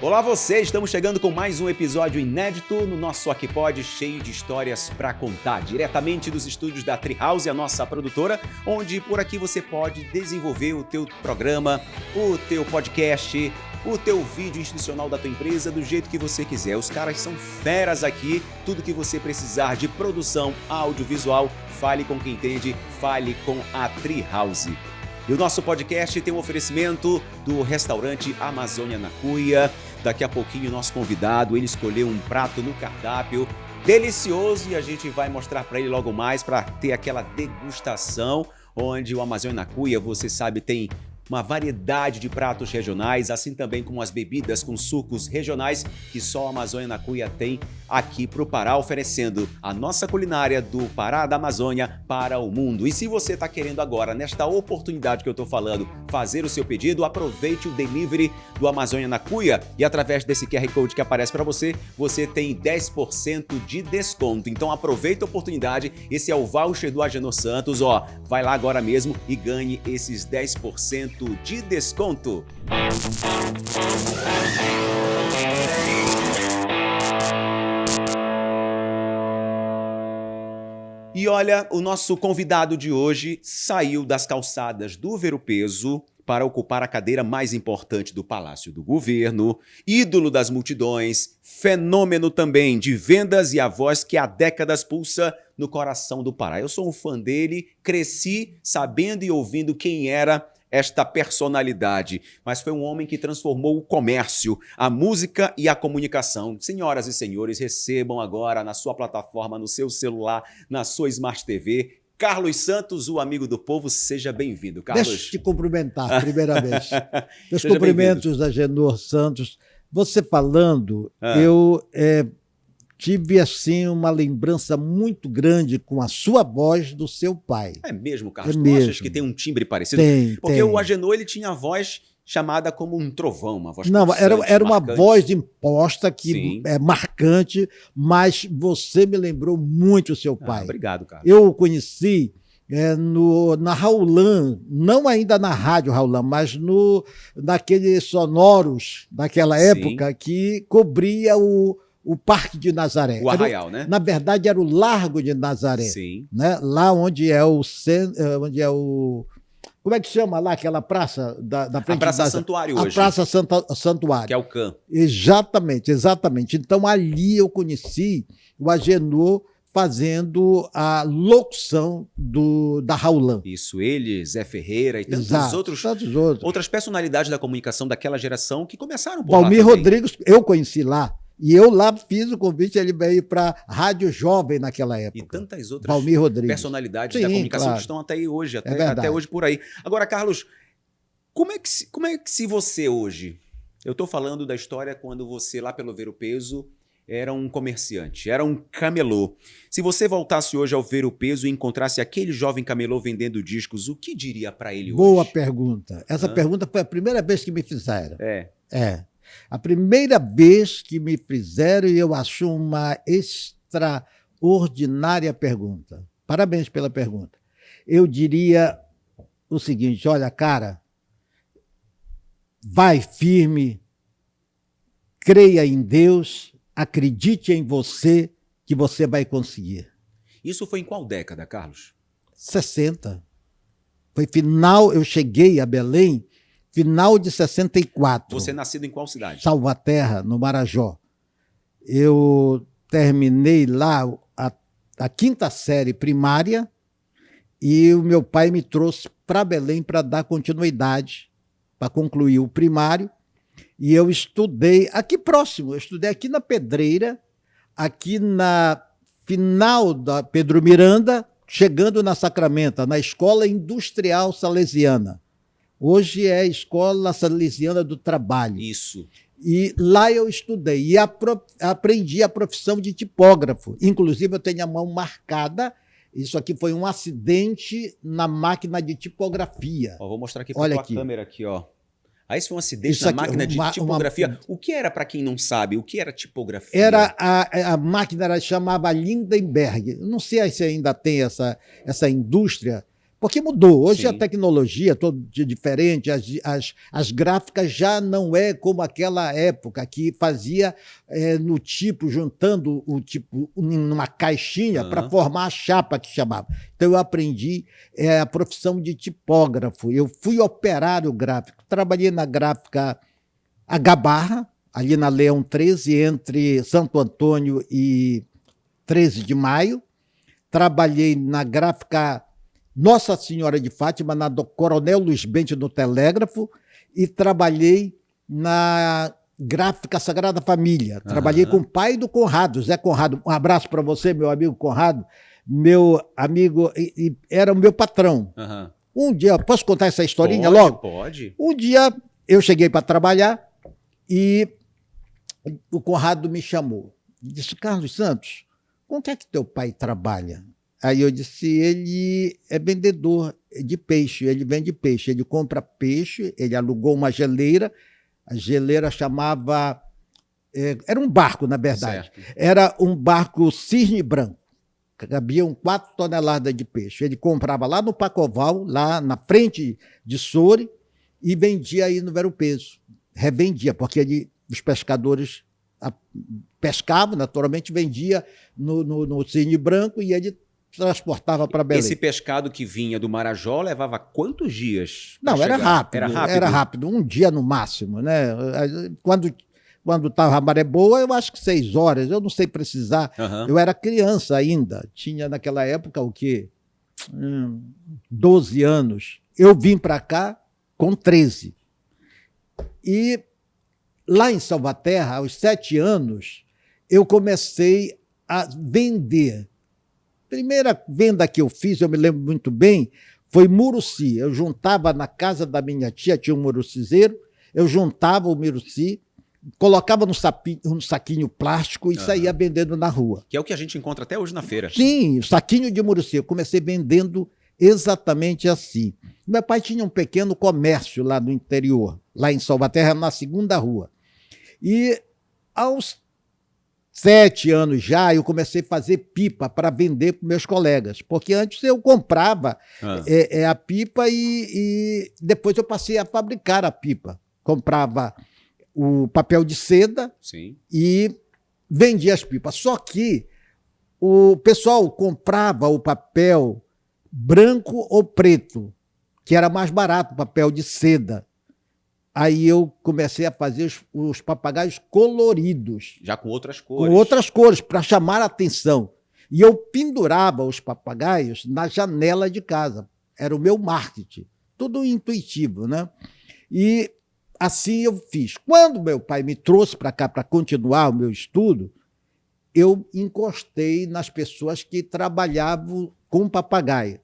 Olá você, estamos chegando com mais um episódio inédito no nosso Aqui Pode, cheio de histórias para contar, diretamente dos estúdios da Treehouse, a nossa produtora, onde por aqui você pode desenvolver o teu programa, o teu podcast, o teu vídeo institucional da tua empresa do jeito que você quiser. Os caras são feras aqui, tudo que você precisar de produção audiovisual, fale com quem entende, fale com a Treehouse. E o nosso podcast tem um oferecimento do restaurante Amazônia na Cuia. Daqui a pouquinho o nosso convidado, ele escolheu um prato no cardápio delicioso e a gente vai mostrar para ele logo mais para ter aquela degustação, onde o Amazônia na Cuia, você sabe, tem uma variedade de pratos regionais, assim também como as bebidas com sucos regionais que só a Amazônia na Cuia tem aqui para o Pará, oferecendo a nossa culinária do Pará da Amazônia para o mundo. E se você está querendo agora, nesta oportunidade que eu estou falando, fazer o seu pedido, aproveite o delivery do Amazônia na Cuia e através desse QR Code que aparece para você, você tem 10% de desconto. Então aproveita a oportunidade, esse é o voucher do Agenor Santos, ó, vai lá agora mesmo e ganhe esses 10% de desconto. E olha, o nosso convidado de hoje saiu das calçadas do Ver-o-Peso para ocupar a cadeira mais importante do Palácio do Governo, ídolo das multidões, fenômeno também de vendas e a voz que há décadas pulsa no coração do Pará. Eu sou um fã dele, cresci sabendo e ouvindo quem era esta personalidade, mas foi um homem que transformou o comércio, a música e a comunicação. Senhoras e senhores, recebam agora na sua plataforma, no seu celular, na sua Smart TV, Carlos Santos, o amigo do povo. Seja bem-vindo, Carlos. Deixa eu te cumprimentar, primeiramente. Meus cumprimentos, Agenor Santos. Você falando, eu tive, assim, uma lembrança muito grande com a sua voz do seu pai. É mesmo, Carlos? É tu mesmo. achas que tem um timbre parecido? Porque o Agenor, ele tinha a voz chamada como um trovão, uma voz era uma marcante. voz imposta, que é marcante, mas você me lembrou muito o seu pai. Obrigado, Carlos. Eu o conheci na Raulan, não ainda na Rádio Raulan, mas naqueles sonoros daquela época que cobria o Parque de Nazaré. O Arraial, né? Na verdade, era o Largo de Nazaré. Sim. Né? Lá onde é o como é que chama lá aquela praça da frente? A Praça Santuário hoje. A Praça Santuário. Que é o CAN. Exatamente, exatamente. Então, ali eu conheci o Agenor fazendo a locução da Raulan. Isso, ele, Zé Ferreira e tantos outros. Outras personalidades da comunicação daquela geração que começaram por Valmir lá Rodrigues, eu conheci lá. E eu lá fiz o convite, ele veio para a Rádio Jovem naquela época. E tantas outras Valmir Rodrigues. Personalidades da comunicação que estão até aí hoje, até hoje por aí. Agora, Carlos, como é que se você hoje... Eu estou falando da história quando você, lá pelo Ver-o-Peso, era um comerciante, era um camelô. Se você voltasse hoje ao Ver-o-Peso e encontrasse aquele jovem camelô vendendo discos, o que diria para ele hoje? Boa pergunta. Essa pergunta foi a primeira vez que me fizeram. A primeira vez que me fizeram, e eu acho uma extraordinária pergunta. Parabéns pela pergunta. Eu diria o seguinte: olha, cara, vai firme, creia em Deus, acredite em você, que você vai conseguir. Isso foi em qual década, Carlos? 60. Foi final, eu cheguei a Belém final de 64. Você é nascido em qual cidade? Salvaterra, no Marajó. Eu terminei lá a quinta série primária e o meu pai me trouxe para Belém para dar continuidade, para concluir o primário. E eu estudei aqui próximo, eu estudei aqui na Pedreira, aqui na final da Pedro Miranda, chegando na Sacramento, na Escola Industrial Salesiana. Hoje é a Escola Salesiana do Trabalho. Isso. E lá eu estudei e aprendi a profissão de tipógrafo. Inclusive, eu tenho a mão marcada. Isso aqui foi um acidente na máquina de tipografia. Vou mostrar aqui para a tua câmera aqui, ó. Aí isso foi um acidente Isso na aqui, máquina de tipografia. O que era, para quem não sabe, o que era tipografia? Era a máquina chamava Lindenberg. Não sei se ainda tem essa indústria, Porque mudou. Hoje Sim. a tecnologia é toda diferente, as gráficas já não é como aquela época que fazia no tipo, juntando o tipo numa caixinha para formar a chapa que chamava. Então eu aprendi a profissão de tipógrafo. Eu fui operário gráfico. Trabalhei na gráfica H-Barra, ali na Leão 13, entre Santo Antônio e 13 de Maio. Trabalhei na gráfica Nossa Senhora de Fátima, na do Coronel Luiz Bente, no Telégrafo, e trabalhei na gráfica Sagrada Família. Trabalhei com o pai do Conrado, Zé Conrado. Um abraço para você, meu amigo Conrado. Meu amigo, era o meu patrão. Um dia, posso contar essa historinha logo? Pode. Um dia eu cheguei para trabalhar e o Conrado me chamou. Disse: Carlos Santos, com que é que teu pai trabalha? Aí eu disse: ele é vendedor de peixe, ele vende peixe, ele compra peixe, ele alugou uma geleira, a geleira chamava... era um barco, na verdade. Certo. Era um barco cisne branco, cabiam 4 toneladas de peixe. Ele comprava lá no Pacoval, lá na frente de Soure, e vendia aí no Vero Peso. Revendia, porque os pescadores pescavam, naturalmente, vendia no cisne branco e ele transportava para Belém. Esse pescado que vinha do Marajó levava quantos dias? Não, era rápido. Era rápido? Era rápido, um dia no máximo, né? Quando estava a maré boa, eu acho que 6 horas, eu não sei precisar. Eu era criança ainda, tinha naquela época o quê? 12 anos. Eu vim para cá com 13. E lá em Salvaterra, aos 7 anos, eu comecei a vender. Primeira venda que eu fiz, eu me lembro muito bem, foi muruci. Eu juntava na casa da minha tia, tinha um murucizeiro, eu juntava o muruci, colocava no saquinho plástico e saía vendendo na rua. Que é o que a gente encontra até hoje na feira. Sim, saquinho de muruci. Eu comecei vendendo exatamente assim. Meu pai tinha um pequeno comércio lá no interior, lá em Salvaterra, na 2ª rua. E aos 7 anos já, eu comecei a fazer pipa para vender para meus colegas, porque antes eu comprava a pipa e depois eu passei a fabricar a pipa. Comprava o papel de seda. Sim. E vendia as pipas. Só que o pessoal comprava o papel branco ou preto, que era mais barato, papel de seda. Aí eu comecei a fazer os papagaios coloridos. Já com outras cores. Com outras cores, para chamar a atenção. E eu pendurava os papagaios na janela de casa. Era o meu marketing. Tudo intuitivo, né? E assim eu fiz. Quando meu pai me trouxe para cá para continuar o meu estudo, eu encostei nas pessoas que trabalhavam com papagaio.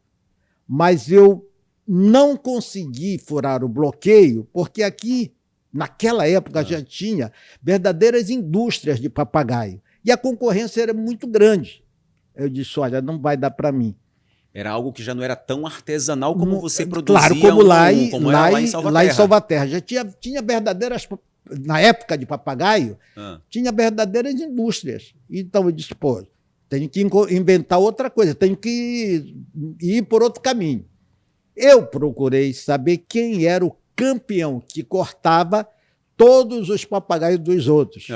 Mas eu não consegui furar o bloqueio, porque aqui, naquela época, já tinha verdadeiras indústrias de papagaio. E a concorrência era muito grande. Eu disse: olha, não vai dar para mim. Era algo que já não era tão artesanal como você produzia. Claro, como lá em Salvaterra. Lá em Salvaterra. Já tinha verdadeiras... Na época de papagaio, tinha verdadeiras indústrias. Então eu disse: pô, tenho que inventar outra coisa, tenho que ir por outro caminho. Eu procurei saber quem era o campeão que cortava todos os papagaios dos outros.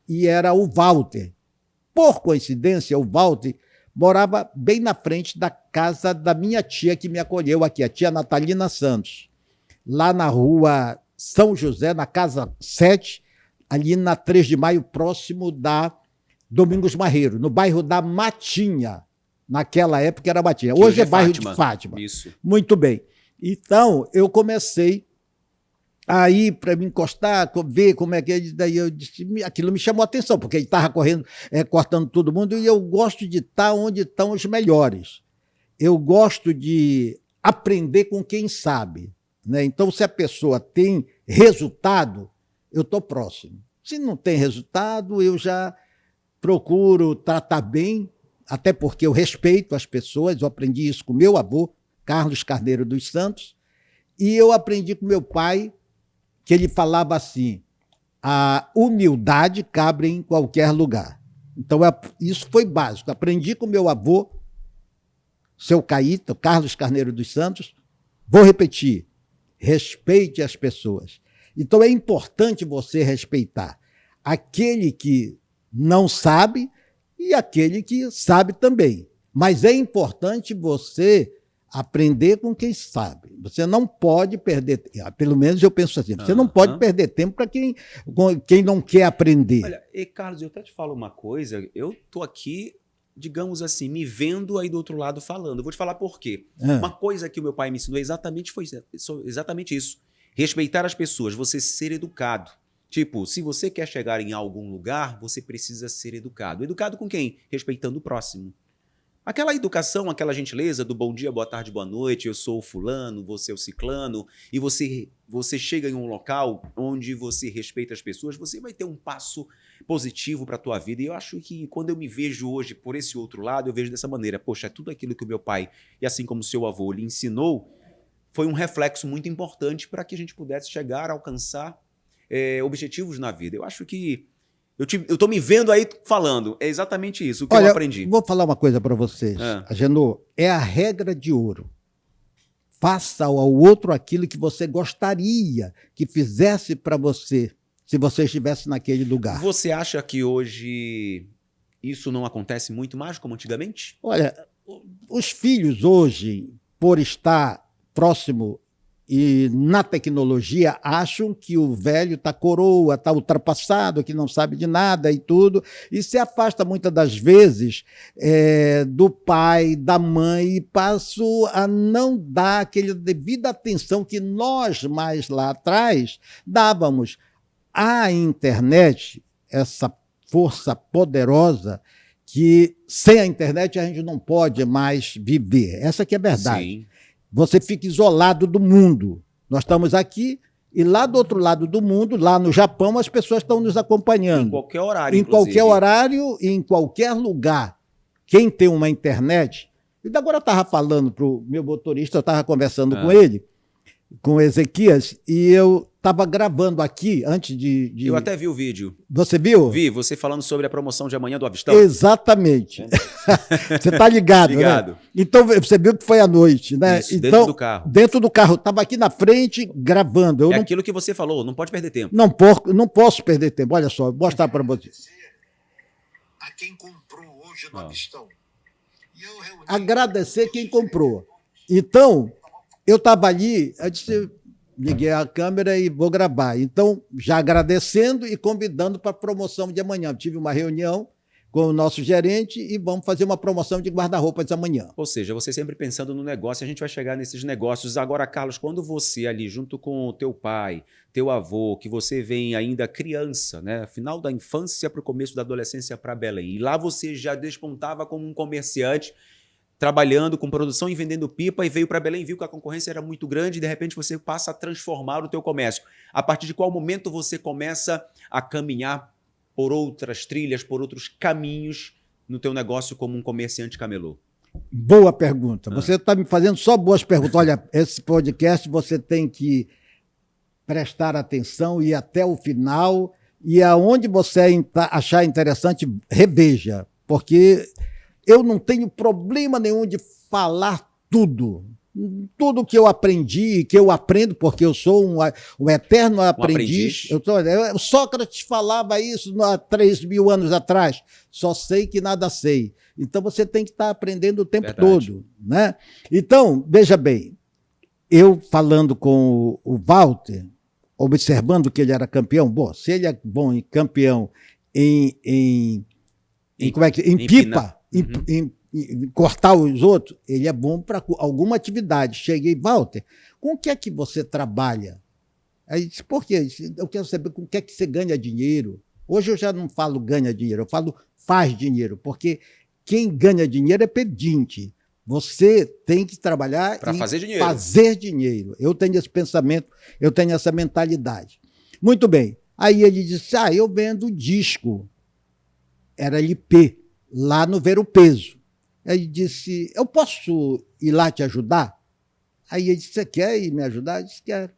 E era o Walter. Por coincidência, o Walter morava bem na frente da casa da minha tia que me acolheu aqui, a tia Natalina Santos. Lá na rua São José, na casa 7, ali na 3 de Maio, próximo da Domingos Marreiro, no bairro da Matinha. Naquela época era Matinha. Hoje é bairro de Fátima. Isso. Muito bem. Então, eu comecei a ir para me encostar, ver como é que é. Daí eu disse, aquilo me chamou a atenção, porque ele estava cortando todo mundo, e eu gosto de estar onde estão os melhores. Eu gosto de aprender com quem sabe, né? Então, se a pessoa tem resultado, eu estou próximo. Se não tem resultado, eu já procuro tratar bem, até porque eu respeito as pessoas. Eu aprendi isso com meu avô, Carlos Carneiro dos Santos, e eu aprendi com meu pai, que ele falava assim: a humildade cabe em qualquer lugar. Então, isso foi básico. Aprendi com meu avô seu Caíto, Carlos Carneiro dos Santos, vou repetir, respeite as pessoas. Então é importante você respeitar aquele que não sabe e aquele que sabe também. Mas é importante você aprender com quem sabe. Você não pode perder tempo, pelo menos eu penso assim, você não pode perder tempo para quem não quer aprender. Olha, e Carlos, eu até te falo uma coisa, eu tô aqui, digamos assim, me vendo aí do outro lado falando. Eu vou te falar por quê. Uma coisa que o meu pai me ensinou foi exatamente isso. Respeitar as pessoas, você ser educado. Tipo, se você quer chegar em algum lugar, você precisa ser educado. Educado com quem? Respeitando o próximo. Aquela educação, aquela gentileza do bom dia, boa tarde, boa noite, eu sou o fulano, você é o ciclano, e você chega em um local onde você respeita as pessoas, você vai ter um passo positivo para a tua vida. E eu acho que quando eu me vejo hoje por esse outro lado, eu vejo dessa maneira. Poxa, tudo aquilo que o meu pai, e assim como o seu avô, lhe ensinou, foi um reflexo muito importante para que a gente pudesse chegar a alcançar objetivos na vida. Eu acho que eu tô me vendo aí falando. É exatamente isso, o que eu aprendi. Vou falar uma coisa para vocês. Agenor, é a regra de ouro. Faça ao outro aquilo que você gostaria que fizesse para você, se você estivesse naquele lugar. Você acha que hoje isso não acontece muito mais como antigamente? Olha, os filhos hoje, por estar próximo e na tecnologia, acham que o velho está coroa, está ultrapassado, que não sabe de nada e tudo, e se afasta muitas das vezes do pai, da mãe, e passam a não dar aquela devida atenção que nós, mais lá atrás, dávamos. A internet, essa força poderosa, que sem a internet a gente não pode mais viver. Essa que é a verdade. Sim. Você fica isolado do mundo. Nós estamos aqui e lá do outro lado do mundo, lá no Japão, as pessoas estão nos acompanhando. Em qualquer horário, Em qualquer horário e em qualquer lugar. Quem tem uma internet... E agora eu estava falando para o meu motorista, eu estava conversando com ele, com o Ezequias, e eu estava gravando aqui, antes de... Eu até vi o vídeo. Você viu? Vi, você falando sobre a promoção de amanhã do Avistão. Exatamente. Você está ligado, Ligado, né? Então, você viu que foi à noite, né? Isso, então, dentro do carro. Dentro do carro. Estava aqui na frente, gravando. Aquilo que você falou, não pode perder tempo. Não posso perder tempo. Olha só, vou mostrar para você. A quem comprou hoje no Avistão. Agradecer quem comprou. Então, eu estava ali, eu disse, liguei a câmera e vou gravar. Então, já agradecendo e convidando para a promoção de amanhã. Eu tive uma reunião com o nosso gerente e vamos fazer uma promoção de guarda-roupas amanhã. Ou seja, você sempre pensando no negócio, a gente vai chegar nesses negócios. Agora, Carlos, quando você ali junto com o teu pai, teu avô, que você vem ainda criança, né, final da infância para o começo da adolescência para Belém, e lá você já despontava como um comerciante, trabalhando com produção e vendendo pipa, e veio para Belém, viu que a concorrência era muito grande e de repente você passa a transformar o teu comércio. A partir de qual momento você começa a caminhar por outras trilhas, por outros caminhos no teu negócio como um comerciante camelô? Boa pergunta. Você está me fazendo só boas perguntas. Olha, esse podcast você tem que prestar atenção e ir até o final, e aonde você achar interessante, reveja, porque eu não tenho problema nenhum de falar tudo. Tudo que eu aprendi, que eu aprendo, porque eu sou um eterno aprendiz. Sócrates falava isso há 3.000 anos atrás. Só sei que nada sei. Então você tem que estar aprendendo o tempo todo, né? Então, veja bem, eu falando com o Walter, observando que ele era campeão, bom, se ele é bom em campeão em pipa, em cortar os outros, ele é bom para alguma atividade. Cheguei, Walter, com o que é que você trabalha? Aí disse, por quê? Eu quero saber com o que é que você ganha dinheiro. Hoje eu já não falo ganha dinheiro, eu falo faz dinheiro, porque quem ganha dinheiro é pedinte. Você tem que trabalhar para fazer dinheiro. Fazer dinheiro. Eu tenho esse pensamento, eu tenho essa mentalidade. Muito bem. Aí ele disse, eu vendo disco. Era LP, lá no Ver o Peso. Ele disse, eu posso ir lá te ajudar? Aí ele disse, você quer ir me ajudar? Eu disse, quero.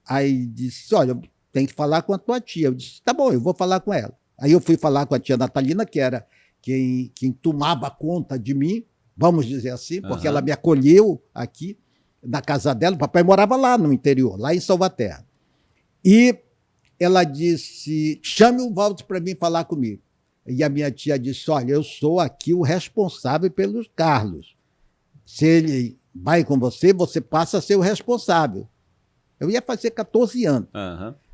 Aí disse, olha, tem que falar com a tua tia. Eu disse, tá bom, eu vou falar com ela. Aí eu fui falar com a tia Natalina, que era quem tomava conta de mim, vamos dizer assim, porque ela me acolheu aqui na casa dela. O papai morava lá no interior, lá em Salvaterra. E ela disse, chame o Walter para vir falar comigo. E a minha tia disse, olha, eu sou aqui o responsável pelos Carlos. Se ele vai com você, você passa a ser o responsável. Eu ia fazer 14 anos.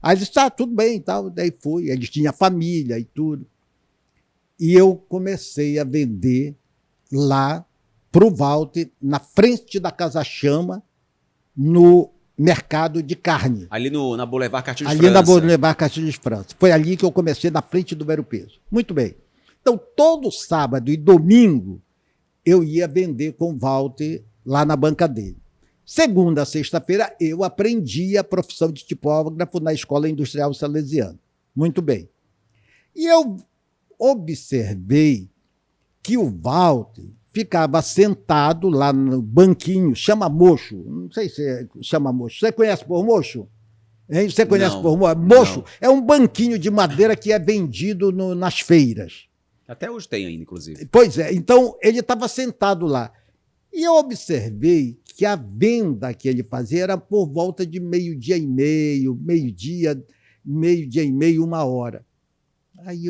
Aí ele disse, tá, tudo bem e tal. Daí fui, ele tinha família e tudo. E eu comecei a vender lá para o Walter, na frente da Casa Chama, no mercado de carne. Ali na Boulevard Castilhos de Ali França. na Boulevard Castilhos de França. Foi ali que eu comecei, na frente do Ver o Peso. Muito bem. Então, todo sábado e domingo, eu ia vender com o Walter lá na banca dele. Segunda a sexta-feira, eu aprendi a profissão de tipógrafo na Escola Industrial Salesiana. Muito bem. E eu observei que o Walter ficava sentado lá no banquinho, chama mocho, não sei se chama mocho. Você conhece por mocho? Hein? Você conhece Não, por mocho? Mocho não. é um banquinho de madeira que é vendido nas feiras. Até hoje tem ainda, inclusive. Pois é, então ele estava sentado lá. E eu observei que a venda que ele fazia era por volta de meio-dia e meio, meio-dia e meio, 1 hora. Aí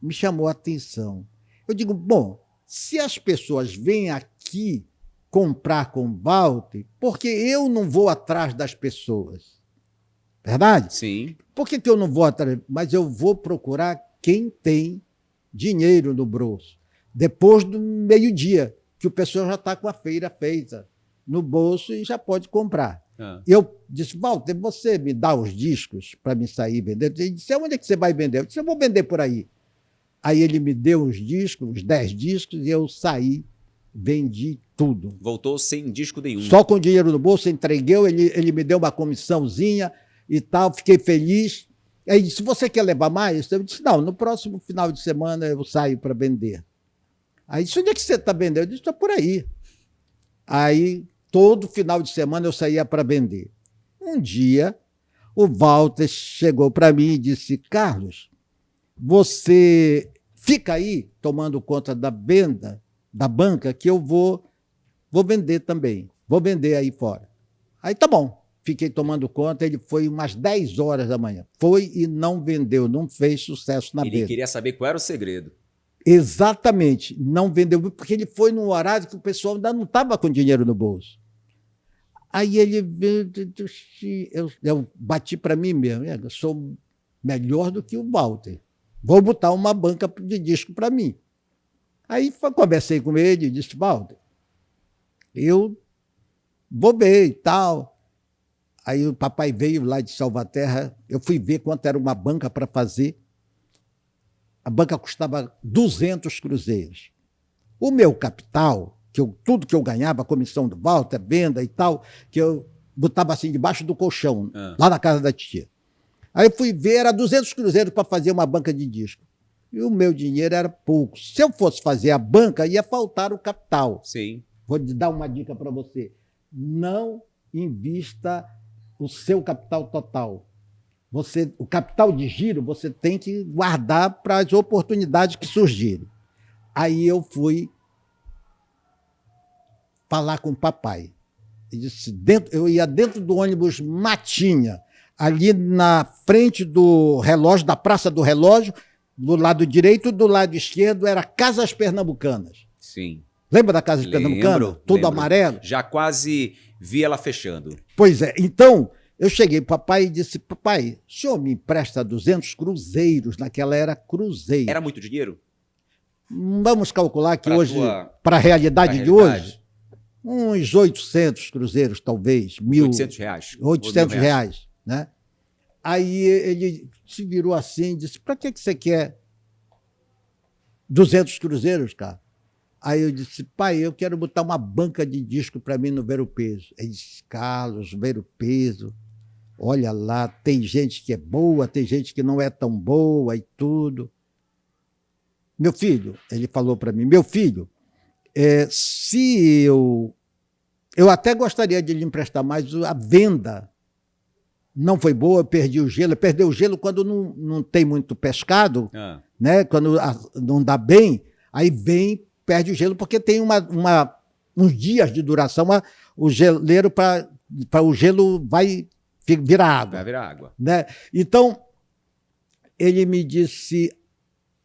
me chamou a atenção. Eu digo, bom, se as pessoas vêm aqui comprar com o Walter, por que eu não vou atrás das pessoas? Verdade? Sim. Por que eu não vou atrás? Mas eu vou procurar quem tem dinheiro no bolso. Depois do meio-dia, que o pessoal já está com a feira feita no bolso e já pode comprar. Eu disse, Walter, você me dá os discos para me sair vendendo? Ele disse, onde é que você vai vender? Eu disse, eu vou vender por aí. Aí ele me deu os discos, os 10 discos, e eu saí, vendi tudo. Voltou sem disco nenhum. Só com dinheiro no bolso, entreguei, ele me deu uma comissãozinha e tal, fiquei feliz. Aí ele disse, você quer levar mais? Eu disse, não, no próximo final de semana eu saio para vender. Aí disse, onde é que você está vendendo? Eu disse, estou por aí. Aí, todo final de semana eu saía para vender. Um dia, o Walter chegou para mim e disse, Carlos, você fica aí tomando conta da venda da banca que eu vou vender também. Vou vender aí fora. Aí tá bom. Fiquei tomando conta, ele foi umas 10 horas da manhã. Foi e não vendeu, não fez sucesso na venda. Ele queria saber qual era o segredo. Exatamente, não vendeu, porque ele foi num horário que o pessoal ainda não estava com dinheiro no bolso. Aí ele veio, eu bati para mim mesmo, eu sou melhor do que o Walter. Vou botar uma banca de disco para mim. Aí conversei com ele e disse, Walter, eu vou ver e tal. Aí o papai veio lá de Salvaterra, eu fui ver quanto era uma banca para fazer. A banca custava 200 cruzeiros. O meu capital, tudo que eu ganhava, a comissão do Walter, venda e tal, que eu botava assim debaixo do colchão, lá na casa da tia. Aí eu fui ver, era 200 cruzeiros para fazer uma banca de disco. E o meu dinheiro era pouco. Se eu fosse fazer a banca, ia faltar o capital. Sim. Vou te dar uma dica para você. Não invista o seu capital total. O capital de giro você tem que guardar para as oportunidades que surgirem. Aí eu fui falar com o papai. Ele disse, eu ia dentro do ônibus Matinha, ali na frente do relógio, da Praça do Relógio, do lado direito, do lado esquerdo era Casas Pernambucanas. Sim. Lembra da Casa Pernambucana? Tudo amarelo? Já quase vi ela fechando. Pois é. Então, eu cheguei para o papai e disse, papai, o senhor me empresta 200 cruzeiros? Naquela era cruzeiro. Era muito dinheiro? Vamos calcular que Pra hoje, tua- para a realidade pra de realidade. hoje, uns 800 cruzeiros, talvez. 800 reais. 800 Ou R$ 1.000. reais, né? Aí ele se virou assim e disse, para que você quer 200 cruzeiros, cara? Aí eu disse, pai, eu quero botar uma banca de disco para mim no Ver o Peso. Ele disse, Carlos, Ver o Peso, olha lá, tem gente que é boa, tem gente que não é tão boa e tudo. Meu filho, ele falou para mim, meu filho, se eu até gostaria de lhe emprestar, mas a venda não foi boa, eu perdi o gelo. Perdeu o gelo quando não tem muito pescado, né? Quando não dá bem, aí vem perde o gelo, porque tem uns dias de duração, o geleiro para o gelo vai virar água. Vai virar água. Né? Então, ele me disse,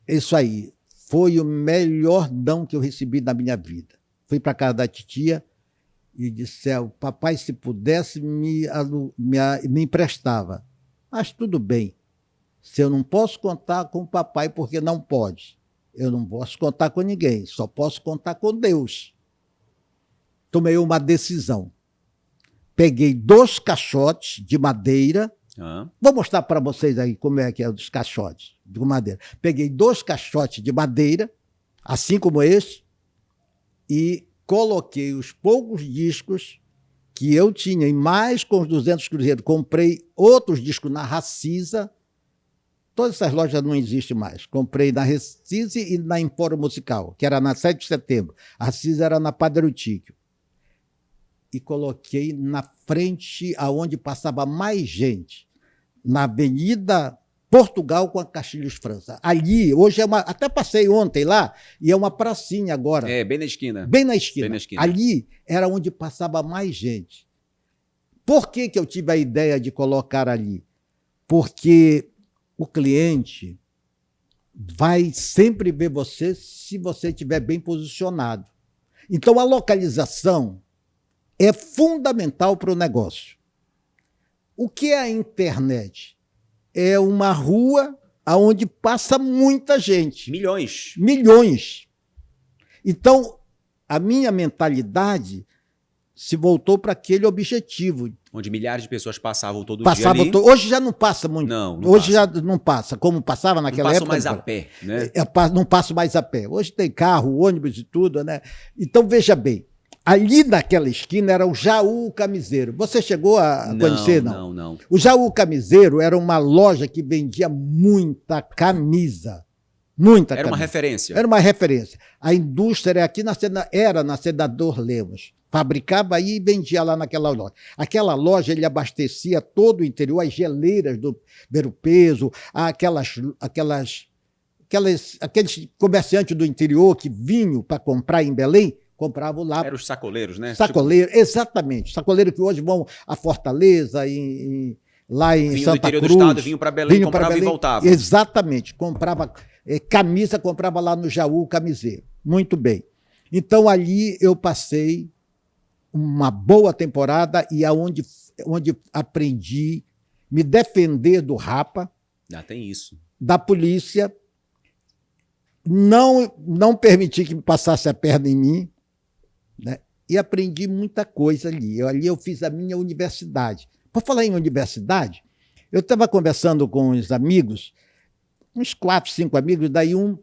isso aí, foi o melhor dom que eu recebi na minha vida. Fui para casa da titia e disse, papai, se pudesse, me emprestava. Mas tudo bem, se eu não posso contar com o papai porque não pode, eu não posso contar com ninguém, só posso contar com Deus. Tomei uma decisão. Peguei 2 caixotes de madeira. Vou mostrar para vocês aí como é que é os caixotes de madeira. Peguei 2 caixotes de madeira, assim como esse, e coloquei os poucos discos que eu tinha, e mais com os 200 cruzeiros. Comprei outros discos na Racisa. Todas essas lojas não existem mais. Comprei na Racisa e na Empório Musical, que era na 7 de setembro. A Racisa era na Padre Eutíquio. E coloquei na frente aonde passava mais gente, na Avenida Portugal com a Castilhos França. Ali, hoje até passei ontem lá, e é uma pracinha agora. Bem na esquina. Bem na esquina. Bem na esquina. Ali era onde passava mais gente. Por que eu tive a ideia de colocar ali? Porque o cliente vai sempre ver você se você estiver bem posicionado. Então, a localização é fundamental para o negócio. O que é a internet? É uma rua onde passa muita gente. Milhões. Milhões. Então, a minha mentalidade se voltou para aquele objetivo. Onde milhares de pessoas passavam todo dia ali. Hoje já não passa muito. Não hoje passa. já não passa, como passava naquela época. Não passo mais a pé, né? Não passo mais a pé. Hoje tem carro, ônibus e tudo, né? Então, veja bem, ali naquela esquina era o Jaú Camiseiro. Você chegou a conhecer, não? Não. O Jaú Camiseiro era uma loja que vendia muita camisa. Muita camisa. Era uma referência. Era uma referência. A indústria aqui era na Senador Lemos. Fabricava aí e vendia lá naquela loja. Aquela loja, ele abastecia todo o interior, as geleiras do Ver-o-Peso, aqueles comerciantes do interior que vinham para comprar em Belém, compravam lá. Eram os sacoleiros, né? Sacoleiro, exatamente. Sacoleiro que hoje vão a Fortaleza, lá em vinha Santa do interior Cruz. Do estado, vinham para Belém, compravam e voltavam. Exatamente. Comprava camisa, comprava lá no Jaú Camiseiro. Muito bem. Então, ali eu passei uma boa temporada e onde aprendi me defender do rapa. Tem isso. Da polícia, não permitir que me passasse a perna em mim, né? E aprendi muita coisa ali. Ali eu fiz a minha universidade. Por falar em universidade, eu estava conversando com uns amigos, uns 4, 5 amigos, daí um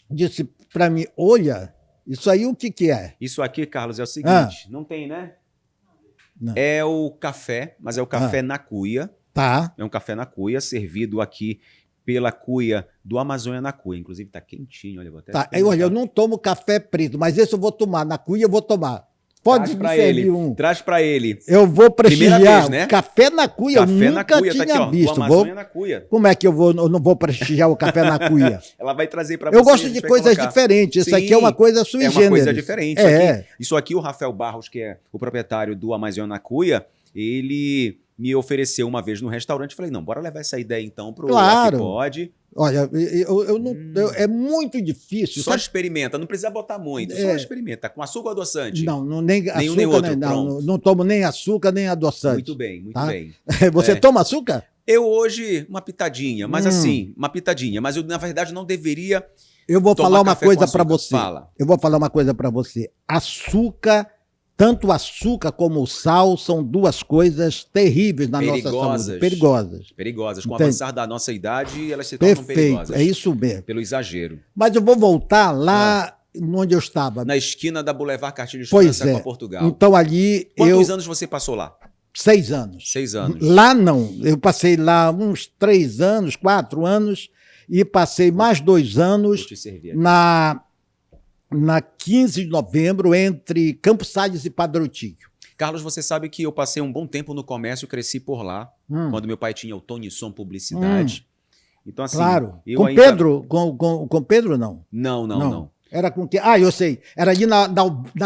disse para mim, olha, isso aí o que é? Isso aqui, Carlos, é o seguinte, não tem, né? Não. É o café, mas é o café na cuia. Tá. É um café na cuia, servido aqui pela cuia do Amazônia na cuia. Inclusive tá quentinho, olha. Vou até olha, eu não tomo café preto, mas esse eu vou tomar. Na cuia eu vou tomar. Pode Traz servir um. Traz para ele. Eu vou prestigiar. Primeira vez, né? Café na cuia, café eu nunca na cuia, tinha tá aqui, ó, visto. do Amazônia na cuia. Como é que eu não vou prestigiar o café na cuia? Ela vai trazer para você. Eu gosto de coisas diferentes. Isso aqui é uma coisa sui generis. É uma coisa diferente. Isso aqui, o Rafael Barros, que é o proprietário do Amazônia na cuia, ele me ofereceu uma vez no restaurante. Falei, não, bora levar essa ideia então pro Claro. Pode. Olha, é muito difícil. Só experimenta, não precisa botar muito, só experimenta. Com açúcar ou adoçante? Não, nem nenhum açúcar, nem outro, não tomo nem açúcar, nem adoçante. Muito bem, muito tá? bem. Você toma açúcar? Eu hoje, uma pitadinha, mas assim, uma pitadinha. Mas eu, na verdade, não deveria Eu vou falar uma coisa para você. Fala. Eu vou falar uma coisa para você. Açúcar, tanto o açúcar como o sal, são duas coisas terríveis na nossa saúde. Perigosas. Perigosas. Com o avançar da nossa idade, elas se tornam perigosas. É isso mesmo. Pelo exagero. Mas eu vou voltar lá onde eu estava. Na esquina da Boulevard Castilhos França com a Portugal. Então ali Quantos anos você passou lá? 6 anos. 6 anos. Lá não. Eu passei lá uns 3 anos, 4 anos e passei mais 2 anos na 15 de novembro, entre Campos Sales e Padre Eutíquio. Carlos, você sabe que eu passei um bom tempo no comércio, cresci por lá, quando meu pai tinha o Tonisson Publicidade. Então, assim, claro. Eu com ainda... Pedro? Com Pedro, não? Não. Era com quem? Eu sei. Era ali na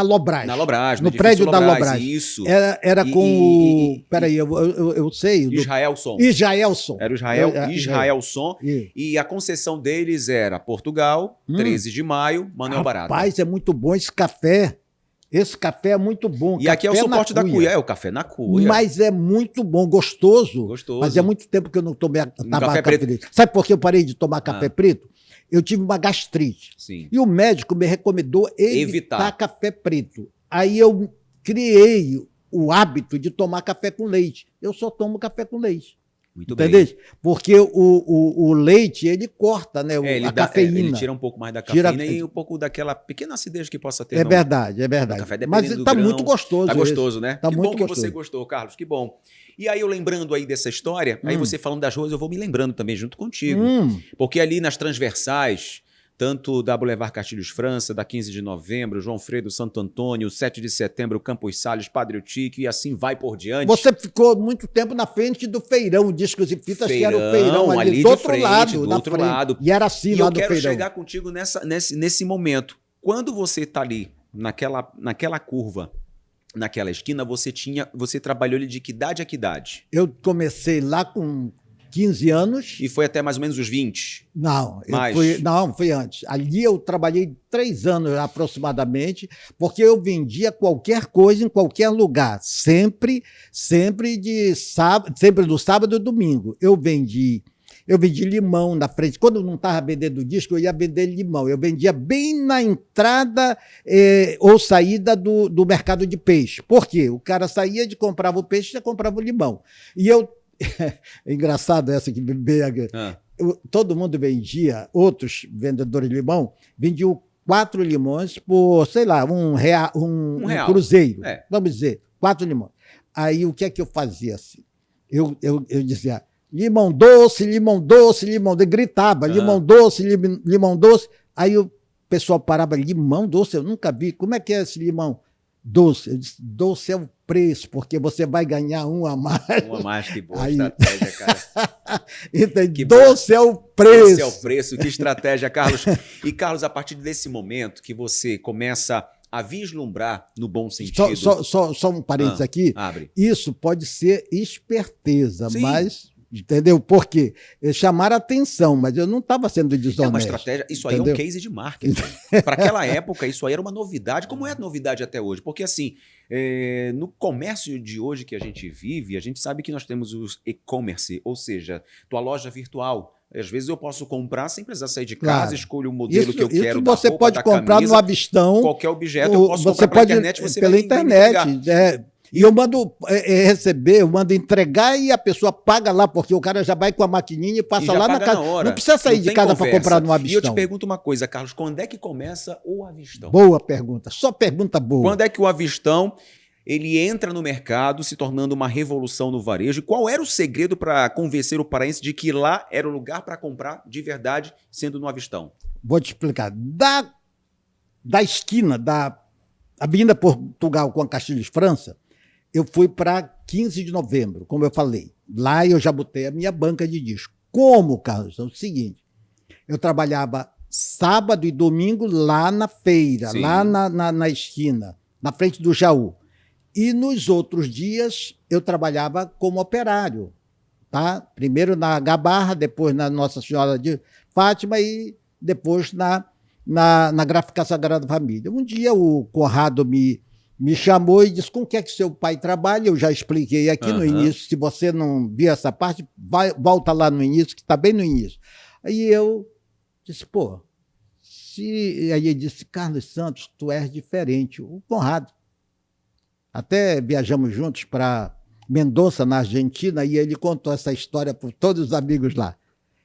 Lobras. Na Lobras, no prédio da Lobras. Isso. Era com peraí, eu sei. Israelson. Israelson. Era o Israelson. E a concessão deles era Portugal, 13 de maio, Manuel Barata. Rapaz, é muito bom esse café. Esse café é muito bom. E aqui é o suporte da cuia. É o café na cuia. Mas é muito bom, gostoso. Mas é muito tempo que eu não tomei café preto. Sabe por que eu parei de tomar café preto? Eu tive uma gastrite. Sim. E o médico me recomendou evitar café preto. Aí eu criei o hábito de tomar café com leite. Eu só tomo café com leite. Muito entendeu? bem. Porque o leite, ele corta, né, a cafeína. Ele tira um pouco mais da cafeína e um pouco daquela pequena acidez que possa ter. É verdade, é verdade. Café, mas está muito gostoso. Está gostoso, né? Tá que muito bom que gostoso. você gostou, Carlos, que bom. E aí eu lembrando aí dessa história, aí você falando das ruas, eu vou me lembrando também junto contigo. Porque ali nas transversais, tanto da Boulevard Castilhos França, da 15 de novembro, João Fredo, Santo Antônio, 7 de setembro, Campos Sales, Padre Eutíquio, e assim vai por diante. Você ficou muito tempo na frente do feirão, discos e fitas, que era o feirão ali do outro lado. Do outro lado. E era assim lá no feirão. E eu quero chegar contigo nesse momento. Quando você está ali, naquela curva, naquela esquina, você trabalhou ali de que idade a que idade? Eu comecei lá com 15 anos. E foi até mais ou menos os 20? Não, foi antes. Ali eu trabalhei 3 anos aproximadamente, porque eu vendia qualquer coisa em qualquer lugar, sempre no sábado e domingo. Eu vendi limão na frente. Quando não estava vendendo disco, eu ia vender limão. Eu vendia bem na entrada ou saída do mercado de peixe. Por quê? O cara saía de comprava o peixe e já comprava o limão. E eu é engraçado essa que todo mundo vendia, outros vendedores de limão vendiam 4 limões por, sei lá, um real. Cruzeiro, vamos dizer, 4 limões. Aí o que é que eu fazia assim? Eu dizia limão doce, limão doce, limão doce, gritava limão doce, limão doce. Aí o pessoal parava, limão doce, eu nunca vi, como é que é esse limão doce? Eu disse, doce é o preço, porque você vai ganhar um a mais. Um a mais, que boa estratégia, cara. Entendi. Doce é o preço. Doce é o preço, que estratégia, Carlos. E, Carlos, a partir desse momento que você começa a vislumbrar no bom sentido... Só um parênteses aqui. Abre. Isso pode ser esperteza, Sim. Mas... Entendeu? Por quê? Chamaram a atenção, mas eu não estava sendo desonesto. É uma estratégia, isso aí é um case de marketing. Para aquela época, isso aí era uma novidade, como é novidade até hoje. Porque, assim, no comércio de hoje que a gente vive, a gente sabe que nós temos os e-commerce, ou seja, tua loja virtual. Às vezes eu posso comprar sem precisar sair de casa, escolho o modelo que eu quero da roupa, você pode comprar camisa, no Avistão. Qualquer objeto, eu posso comprar pela internet, você pela internet. E eu mando receber, eu mando entregar e a pessoa paga lá, porque o cara já vai com a maquininha e passa lá na casa. Não precisa sair de casa para comprar no Avistão. E eu te pergunto uma coisa, Carlos, quando é que começa o Avistão? Boa pergunta, só pergunta boa. Quando é que o Avistão ele entra no mercado, se tornando uma revolução no varejo? E qual era o segredo para convencer o paraense de que lá era o lugar para comprar de verdade, sendo no Avistão? Vou te explicar. Da esquina da Avenida Portugal com a Castilhos França, eu fui para 15 de novembro, como eu falei. Lá eu já botei a minha banca de disco. Como, Carlos? É o seguinte, eu trabalhava sábado e domingo lá na feira, Sim. lá na esquina, na frente do Jaú. E nos outros dias eu trabalhava como operário. Tá? Primeiro na Gabarra, depois na Nossa Senhora de Fátima e depois na Gráfica Sagrada Família. Um dia o Conrado me chamou e disse, com o que é que seu pai trabalha? Eu já expliquei aqui no início, se você não viu essa parte, volta lá no início, que está bem no início. Aí eu disse, aí ele disse, Carlos Santos, tu és diferente. O Conrado. Até viajamos juntos para Mendoza, na Argentina, e ele contou essa história para todos os amigos lá.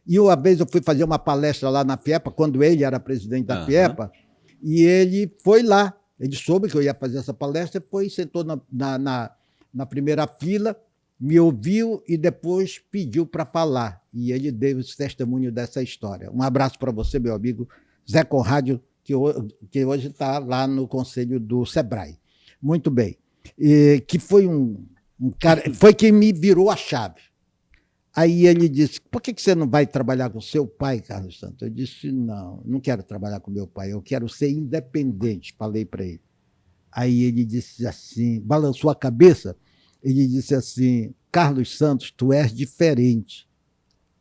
E uma vez eu fui fazer uma palestra lá na FIEPA, quando ele era presidente da FIEPA, e ele foi lá. Ele soube que eu ia fazer essa palestra, foi, sentou na primeira fila, me ouviu e depois pediu para falar. E ele deu esse testemunho dessa história. Um abraço para você, meu amigo Zé Conrado, que hoje está lá no Conselho do Sebrae. Muito bem. Que foi um cara, foi quem me virou a chave. Aí ele disse, por que você não vai trabalhar com seu pai, Carlos Santos? Eu disse, não quero trabalhar com meu pai, eu quero ser independente, falei para ele. Aí ele disse assim, balançou a cabeça, ele disse assim, Carlos Santos, tu és diferente.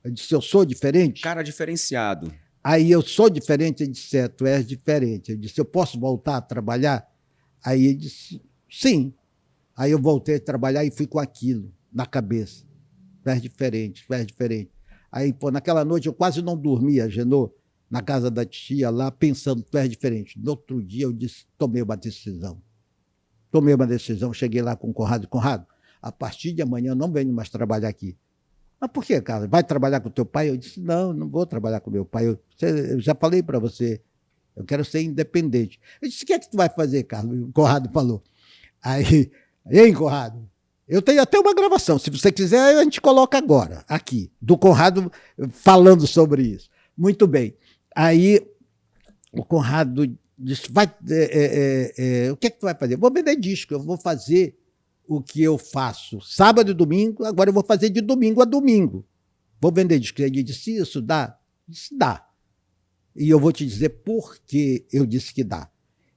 Eu disse, eu sou diferente? Cara diferenciado. Aí eu sou diferente? Ele disse, tu és diferente. Eu disse, eu posso voltar a trabalhar? Aí ele disse, sim. Aí eu voltei a trabalhar e fui com aquilo na cabeça. Tu és diferente, tu és diferente. Aí, pô, naquela noite eu quase não dormia, Genô, na casa da tia lá, pensando, tu és diferente. No outro dia eu disse, tomei uma decisão. Cheguei lá com o Conrado. Conrado, a partir de amanhã eu não venho mais trabalhar aqui. Mas por quê, Carlos? Vai trabalhar com teu pai? Eu disse, não vou trabalhar com meu pai. Eu já falei para você, eu quero ser independente. Eu disse, o que é que tu vai fazer, Carlos? O Conrado falou. Aí, hein, Conrado? Eu tenho até uma gravação, se você quiser, a gente coloca agora, aqui, do Conrado falando sobre isso. Muito bem. Aí o Conrado disse, o que é que tu vai fazer? Vou vender disco, eu vou fazer o que eu faço sábado e domingo, agora eu vou fazer de domingo a domingo. Vou vender disco. Ele disse, isso dá? Disse, dá. E eu vou te dizer por que eu disse que dá.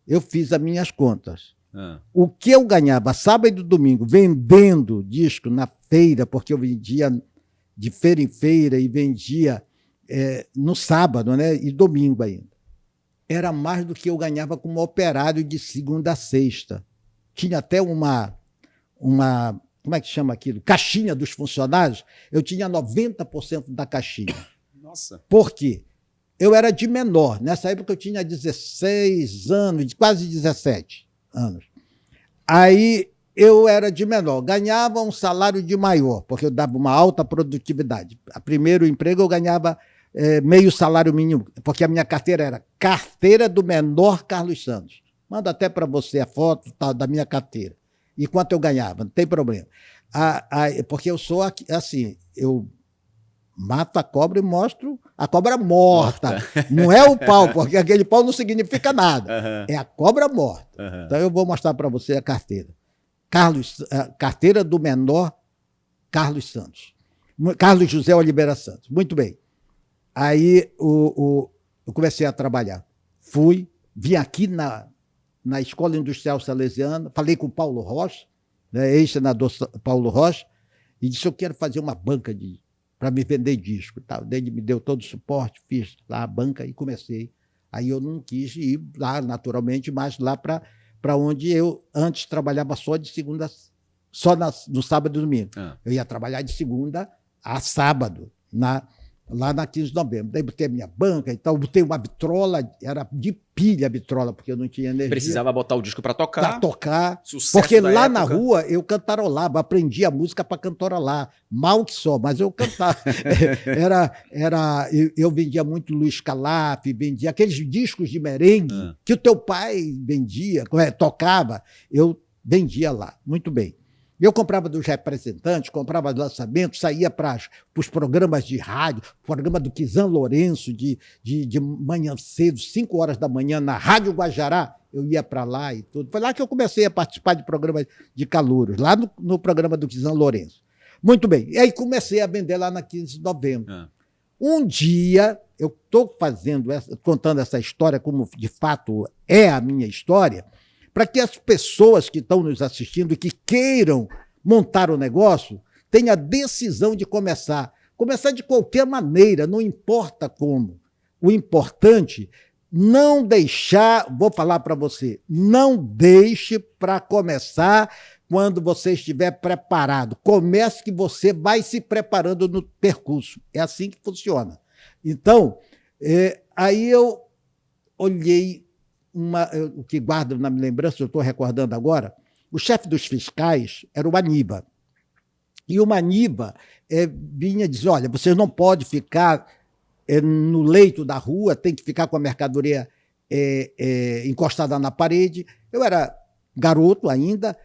Eu fiz as minhas contas. O que eu ganhava sábado e domingo vendendo disco na feira, porque eu vendia de feira em feira e vendia no sábado, né, e domingo ainda, era mais do que eu ganhava como operário de segunda a sexta. Tinha até uma como é que chama aquilo? Caixinha dos funcionários. Eu tinha 90% da caixinha. Nossa. Por quê? Eu era de menor. Nessa época eu tinha 16 anos, quase 17 anos. Aí eu era de menor, ganhava um salário de maior, porque eu dava uma alta produtividade. A primeiro emprego eu ganhava meio salário mínimo, porque a minha carteira era carteira do menor Carlos Santos. Mando até para você a foto da minha carteira. E quanto eu ganhava, não tem problema. Porque eu sou assim, eu mato a cobra e mostro a cobra morta. Não é o pau, porque aquele pau não significa nada. É a cobra morta. Então eu vou mostrar para você a carteira. Carteira do menor Carlos Santos. Carlos José Oliveira Santos. Muito bem. Aí eu comecei a trabalhar. Vim aqui na Escola Industrial Salesiana, falei com o Paulo Rocha, né, ex-senador Paulo Rocha, e disse, eu quero fazer uma banca para me vender disco. Tal. Ele me deu todo o suporte, fiz lá a banca e comecei. Aí eu não quis ir lá, naturalmente, mas lá para onde eu antes trabalhava só de segunda, no sábado e domingo. Eu ia trabalhar de segunda a sábado, lá na 15 de novembro. Daí botei a minha banca e tal, botei uma vitrola, era de pilha a vitrola, porque eu não tinha energia. Precisava botar o disco para tocar. Para tocar. Sucesso porque da lá época. na rua eu cantarolava, aprendi a música para cantarolar. Mal que só, mas eu cantava. Eu vendia muito Luiz Calaf, vendia aqueles discos de merengue que o teu pai vendia, tocava, eu vendia lá. Muito bem. Eu comprava dos representantes, comprava lançamentos, saía para os programas de rádio, programa do Kizan Lourenço, de manhã cedo, 5 horas da manhã, na Rádio Guajará, eu ia para lá e tudo. Foi lá que eu comecei a participar de programas de calouros, lá no programa do Kizan Lourenço. Muito bem. E aí comecei a vender lá na 15 de novembro. Um dia, eu estou contando essa história como de fato é a minha história, para que as pessoas que estão nos assistindo e que queiram montar o negócio tenham a decisão de começar. Começar de qualquer maneira, não importa como. O importante, não deixar, vou falar para você, não deixe para começar quando você estiver preparado. Comece que você vai se preparando no percurso. É assim que funciona. Então, aí eu olhei o que guardo na minha lembrança, eu estou recordando agora, o chefe dos fiscais era o Maniba. E o Maniba vinha dizer, olha, vocês não podem ficar no leito da rua, tem que ficar com a mercadoria encostada na parede. Eu era garoto ainda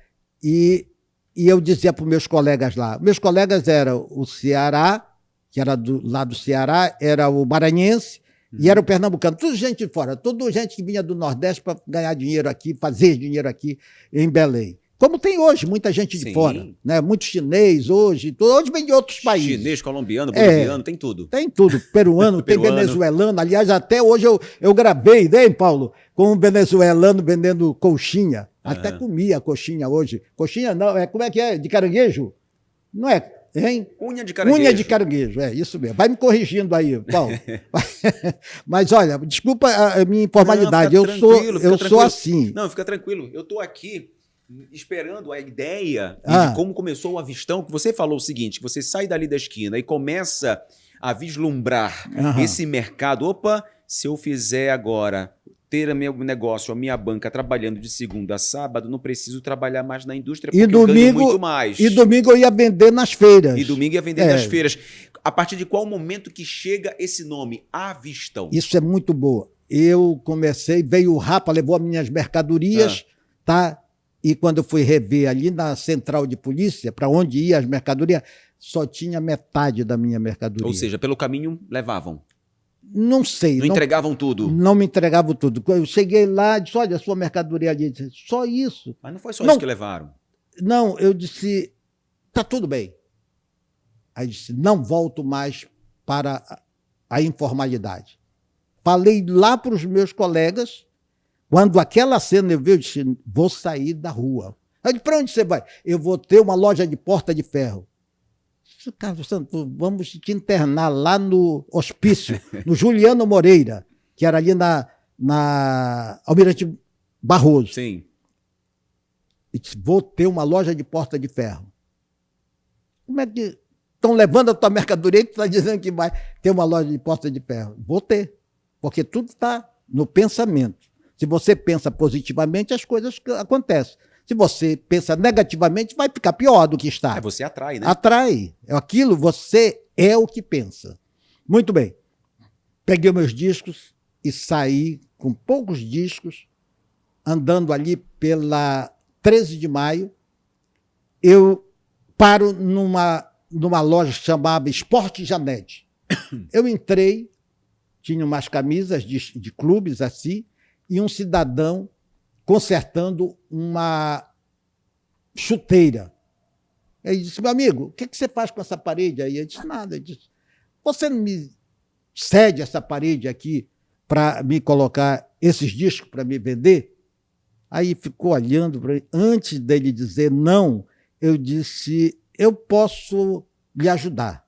e eu dizia para os meus colegas lá, meus colegas eram o Ceará, que era lá do Ceará, era o maranhense, e era o pernambucano, tudo gente de fora, tudo gente que vinha do Nordeste para ganhar dinheiro aqui, fazer dinheiro aqui em Belém. Como tem hoje, muita gente de Sim. fora, né? Muito chinês hoje, hoje vem de outros países. Chinês, colombiano, boliviano, tem tudo. Tem tudo, peruano, tem Peruano. venezuelano. Aliás, até hoje eu gravei, né, Paulo, com um venezuelano vendendo coxinha. Até comi a coxinha hoje. Coxinha não, como é que é? De caranguejo? Não é, hein? Unha de caranguejo. Unha de caranguejo, é isso mesmo. Vai me corrigindo aí, Paulo. Mas olha, desculpa a minha informalidade, Não, fica tranquilo, eu fica sou tranquilo. assim. Não, fica tranquilo. Eu tô aqui esperando a ideia Ah. de como começou o Avistão, que você falou o seguinte, que você sai dali da esquina e começa a vislumbrar Aham. esse mercado. Opa, se eu fizer agora ter o meu negócio, a minha banca trabalhando de segunda a sábado, não preciso trabalhar mais na indústria porque E eu ganho domingo, muito mais. e domingo eu ia vender nas feiras. E domingo ia vender É. nas feiras. A partir de qual momento que chega esse nome, Avistão? Isso é muito boa. Eu comecei, veio o Rapa, levou as minhas mercadorias, tá? E quando eu fui rever ali na central de polícia, para onde ia as mercadorias, só tinha metade da minha mercadoria. Ou seja, pelo caminho levavam. Não sei. Não entregavam tudo. Não me entregavam tudo. Eu cheguei lá e disse, olha, a sua mercadoria ali. Eu disse, só isso. Mas não foi só Não. isso que levaram. Não, eu disse, tá tudo bem. Aí disse, não volto mais para a informalidade. Falei lá para os meus colegas, quando aquela cena eu vi, eu disse, vou sair da rua. Aí para onde você vai? Eu vou ter uma loja de porta de ferro. Disse, Carlos Santos, vamos te internar lá no hospício, no Juliano Moreira, que era ali na Almirante Barroso. Sim. E disse, vou ter uma loja de porta de ferro. Como é que estão levando a tua mercadoria e tu está dizendo que vai ter uma loja de porta de ferro? Vou ter, porque tudo está no pensamento. Se você pensa positivamente, as coisas acontecem. Se você pensa negativamente, vai ficar pior do que está. Você atrai, né? Atrai. Aquilo, você é o que pensa. Muito bem. Peguei meus discos e saí com poucos discos, andando ali pela 13 de maio. Eu paro numa loja chamada Esporte Janete. Eu entrei, tinha umas camisas de clubes assim, e um cidadão consertando uma chuteira. Ele disse, meu amigo, o que você faz com essa parede aí? Eu disse, nada. Ele disse, você não me cede essa parede aqui para me colocar esses discos para me vender? Aí ficou olhando para mim. Antes dele dizer não, eu disse, eu posso lhe ajudar.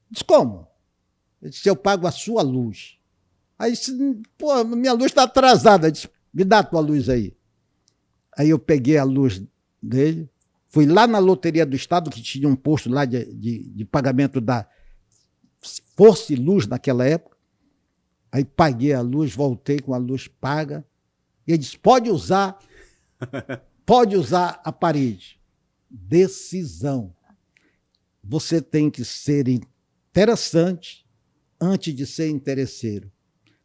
Disse, como? Eu disse, eu pago a sua luz. Aí disse, pô, minha luz está atrasada. Eu disse, me dá a tua luz aí. Aí eu peguei a luz dele, fui lá na Loteria do Estado, que tinha um posto lá de pagamento da Força e Luz naquela época. Aí paguei a luz, voltei com a luz paga. E ele disse, pode usar a parede. Decisão. Você tem que ser interessante antes de ser interesseiro.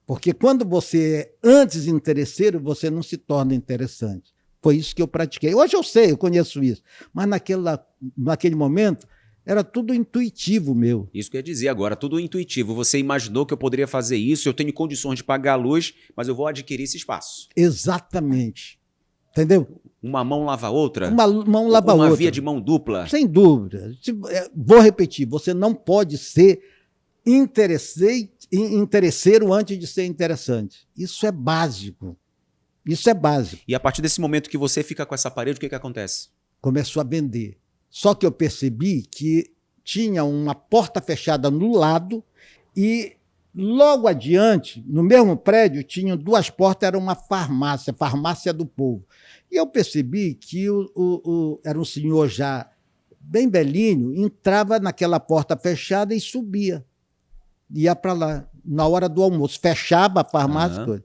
Porque quando você é antes interesseiro, você não se torna interessante. Foi isso que eu pratiquei. Hoje eu sei, eu conheço isso. Mas naquele momento, era tudo intuitivo meu. Isso que eu ia dizer agora, tudo intuitivo. Você imaginou que eu poderia fazer isso, eu tenho condições de pagar a luz, mas eu vou adquirir esse espaço. Exatamente. Entendeu? Uma mão lava a outra? Uma mão lava a outra. Uma via de mão dupla? Sem dúvida. Vou repetir, você não pode ser interesseiro antes de ser interessante. Isso é básico. Isso é básico. E a partir desse momento que você fica com essa parede, o que acontece? Começou a vender. Só que eu percebi que tinha uma porta fechada no lado e logo adiante, no mesmo prédio, tinham duas portas, era uma farmácia, Farmácia do Povo. E eu percebi que era um senhor já bem velhinho, entrava naquela porta fechada e subia. Ia para lá, na hora do almoço. Fechava a farmácia. Coisa.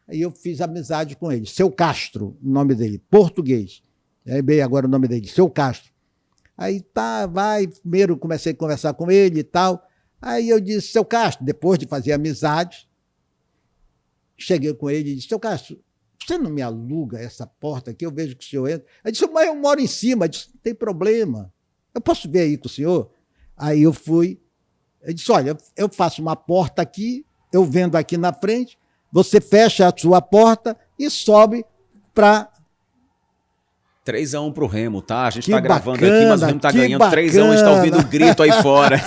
Aí eu fiz amizade com ele. Seu Castro, o nome dele, português. Aí bem agora o nome dele, Seu Castro. Aí tá, vai. Primeiro comecei a conversar com ele e tal. Aí eu disse, Seu Castro, depois de fazer amizade, cheguei com ele e disse, Seu Castro, você não me aluga essa porta aqui? Eu vejo que o senhor entra. Aí disse, mas eu moro em cima. Eu disse, não tem problema. Eu posso ver aí com o senhor? Aí eu fui. Eu disse, olha, eu faço uma porta aqui, eu vendo aqui na frente, você fecha a sua porta e sobe para 3-1 pro Remo, tá? A gente Que tá gravando aqui, bacana, mas o Remo tá que ganhando bacana. 3-1, a gente tá ouvindo o grito aí fora.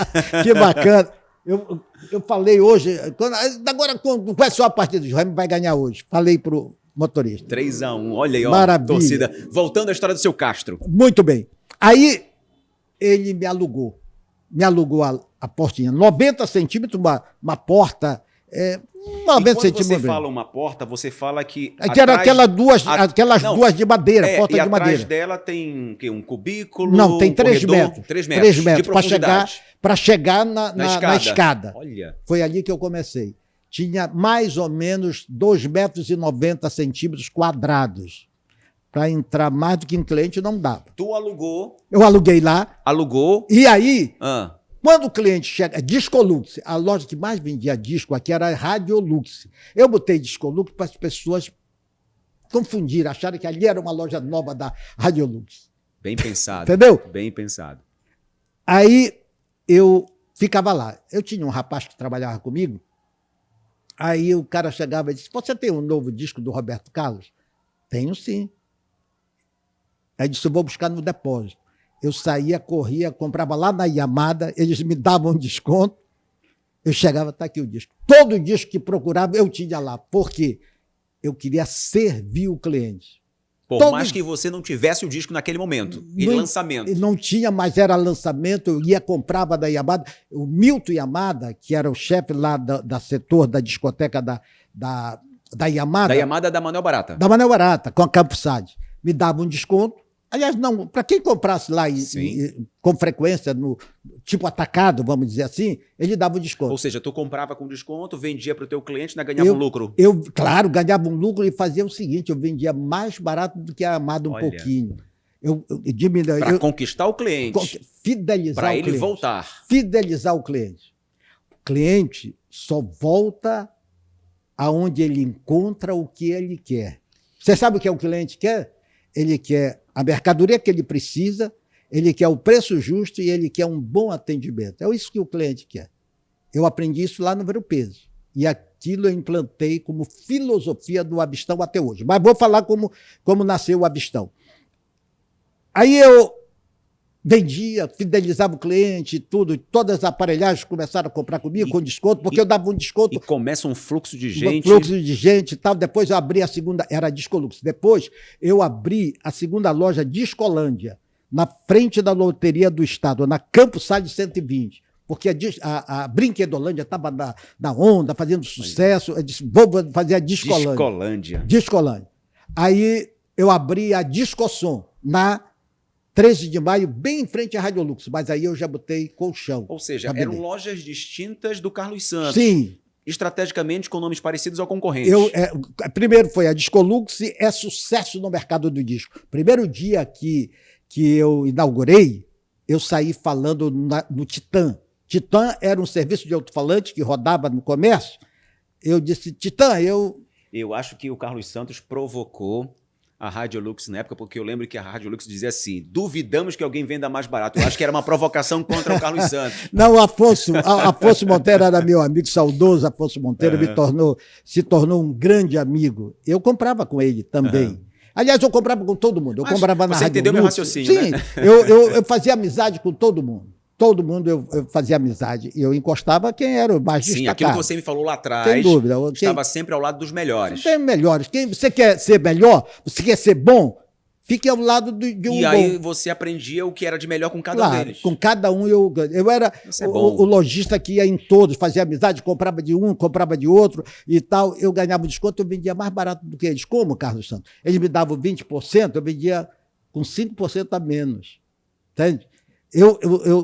Que bacana. Eu falei hoje, agora qual é só a partida do Remo vai ganhar hoje? Falei pro motorista. 3-1, olha aí, ó, Maravilha. torcida. Voltando à história do seu Castro. Muito bem. Aí ele me alugou a portinha, 90 centímetros, uma porta, 90 E quando centímetros. você fala uma porta, você fala que... Que era aquelas duas Não, de madeira, porta e de atrás madeira. dela tem o quê? Um cubículo? Não, tem 3 corredor? metros. 3 metros. 3 metros de profundidade. para chegar na escada. Olha. Foi ali que eu comecei. Tinha mais ou menos 2,90 metros quadrados. Para entrar mais do que um cliente não dava. Tu alugou. Eu aluguei lá. Alugou. E aí, Ah, quando o cliente chega... Discolux, a loja que mais vendia disco aqui era a Radiolux. Eu botei Discolux para as pessoas confundirem, acharem que ali era uma loja nova da Radiolux. bem pensado. Entendeu? Bem pensado. Aí eu ficava lá. Eu tinha um rapaz que trabalhava comigo. Aí o cara chegava e disse: "Você tem um novo disco do Roberto Carlos?" "Tenho, sim." Aí disse: "Eu vou buscar no depósito." Eu saía, corria, comprava lá na Yamada, eles me davam um desconto. Eu chegava, tá aqui o disco. Todo disco que procurava, eu tinha lá. Por quê? Eu queria servir o cliente. Por mais que você não tivesse o disco naquele momento. E Não- lançamento. Não tinha, mas era lançamento, eu ia, comprava da Yamada. O Milton Yamada, que era o chefe lá da setor da discoteca da Yamada, Da Yamada da Manuel Barata. da Manuel Barata, com a Campos Sade, me dava um desconto. Aliás, não, para quem comprasse lá com frequência, no tipo atacado, vamos dizer assim, ele dava um desconto. Ou seja, tu comprava com desconto, vendia para o teu cliente, ainda ganhava um lucro. Eu, claro, ganhava um lucro e fazia o seguinte: eu vendia mais barato do que a Amada um Olha. pouquinho. Eu diminuía. Para conquistar o cliente. Fidelizar Para o ele cliente. voltar. Fidelizar o cliente. O cliente só volta aonde ele encontra o que ele quer. Você sabe o que o cliente quer? Ele quer a mercadoria que ele precisa, ele quer o preço justo e ele quer um bom atendimento. É isso que o cliente quer. Eu aprendi isso lá no Ver o Peso. E aquilo eu implantei como filosofia do Abistão até hoje. Mas vou falar como nasceu o Abistão. Aí eu vendia, fidelizava o cliente, tudo, todas as aparelhagens começaram a comprar comigo com desconto, porque eu dava um desconto. E começa um fluxo de Um gente. fluxo de gente e tal. Depois eu abri a segunda, era a Discolux. Depois eu abri a segunda loja Discolândia, na frente da Loteria do Estado, na Campos Salles 120. Porque a Brinquedolândia estava na onda, fazendo sucesso. Eu disse: vou fazer a Discolândia. Discolândia. Aí eu abri a Discosom, na 13 de maio, bem em frente à Radiolux, mas aí eu já botei colchão. Ou seja, eram lojas distintas do Carlos Santos. Sim. Estrategicamente com nomes parecidos ao concorrente. Primeiro foi a Discolux, é sucesso no mercado do disco. Primeiro dia que eu inaugurei, eu saí falando no Titã. Titã era um serviço de alto-falante que rodava no comércio. Eu disse: Titã, Eu acho que o Carlos Santos provocou a Radiolux na época, porque eu lembro que a Radiolux dizia assim: duvidamos que alguém venda mais barato. Eu acho que era uma provocação contra o Carlos Santos. Não, Afonso Monteiro era meu amigo, saudoso Afonso Monteiro, se tornou um grande amigo. Eu comprava com ele também. Aliás, eu comprava com todo mundo. Eu comprava na Radiolux. Você entendeu meu raciocínio, sim, né? eu fazia amizade com todo mundo. Todo mundo eu fazia amizade. E eu encostava quem era o mais destacado. Sim, aquilo que você me falou lá atrás. Sem dúvida. Estava sempre ao lado dos melhores. Tem melhores. Você quer ser melhor? Você quer ser bom? Fique ao lado de um bom. E aí você aprendia o que era de melhor com cada um deles. Com cada um eu era o lojista que ia em todos, fazia amizade, comprava de um, comprava de outro e tal. Eu ganhava desconto, eu vendia mais barato do que eles. Como, Carlos Santos? Eles me davam 20%, eu vendia com 5% a menos. Entende?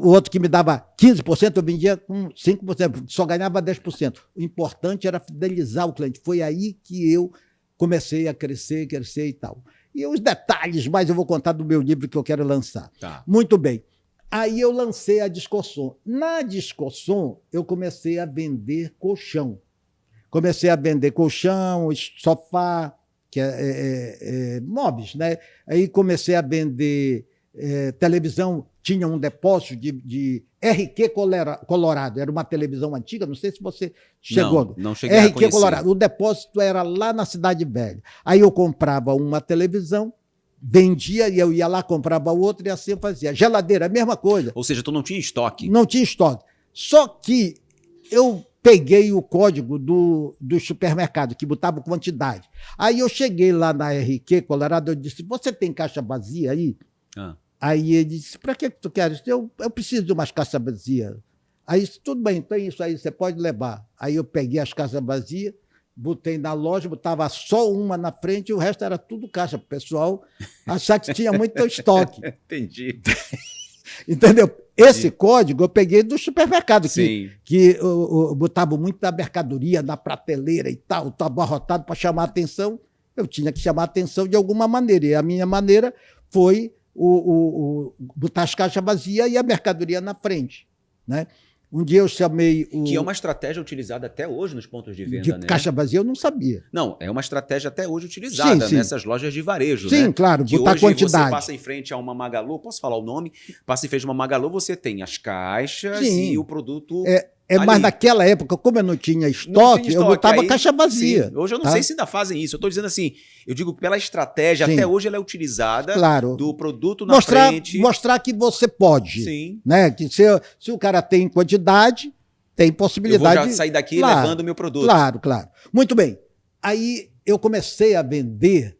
O outro que me dava 15%, eu vendia com 5%, só ganhava 10%. O importante era fidelizar o cliente. Foi aí que eu comecei a crescer e tal. E os detalhes mais eu vou contar do meu livro que eu quero lançar. Tá. Muito bem. Aí eu lancei a Discosom. Na Discosom, eu comecei a vender colchão. Comecei a vender colchão, sofá, que móveis, né? Aí comecei a vender televisão. Tinha um depósito de RQ Colorado. Era uma televisão antiga, não sei se você chegou. Não cheguei a RQ conhecer. Colorado. O depósito era lá na Cidade Velha. Aí eu comprava uma televisão vendia e eu ia lá, comprava outro e assim eu fazia. Geladeira, a mesma coisa. Ou seja, tu não tinha estoque. Não tinha estoque. Só que eu peguei o código do supermercado, que botava quantidade. Aí eu cheguei lá na RQ, Colorado, eu disse, você tem caixa vazia aí? Ah. Aí ele disse, para que tu queres? Eu preciso de umas caixas vazias. Aí disse, tudo bem, tem isso aí, você pode levar. Aí eu peguei as caixas vazias, botei na loja, botava só uma na frente e o resto era tudo caixa, para o pessoal achar que tinha muito Entendi. estoque. Entendeu? Esse código eu peguei do supermercado, que botava muito da mercadoria na prateleira e tal, estava abarrotado para chamar a atenção. Eu tinha que chamar a atenção de alguma maneira. E a minha maneira foi botar as caixas vazias e a mercadoria na frente, né? Um dia eu chamei Que é uma estratégia utilizada até hoje nos pontos de venda, né? Caixa vazia eu não sabia. Não, é uma estratégia até hoje utilizada nessas lojas de varejo, sim, né? Claro, que botar hoje quantidade. Você passa em frente a uma Magalu, posso falar o nome? Passa em frente a uma Magalu, você tem as caixas e o produto... Mas naquela época, como eu não tinha estoque, eu botava caixa vazia. Sim. Hoje eu não sei se ainda fazem isso. Eu estou dizendo assim, eu digo que pela estratégia, até hoje ela é utilizada do produto na frente. Mostrar que você pode. Sim. Né? Que se o cara tem quantidade, tem possibilidade. Eu vou já sair daqui levando o meu produto. Claro. Muito bem. Aí eu comecei a vender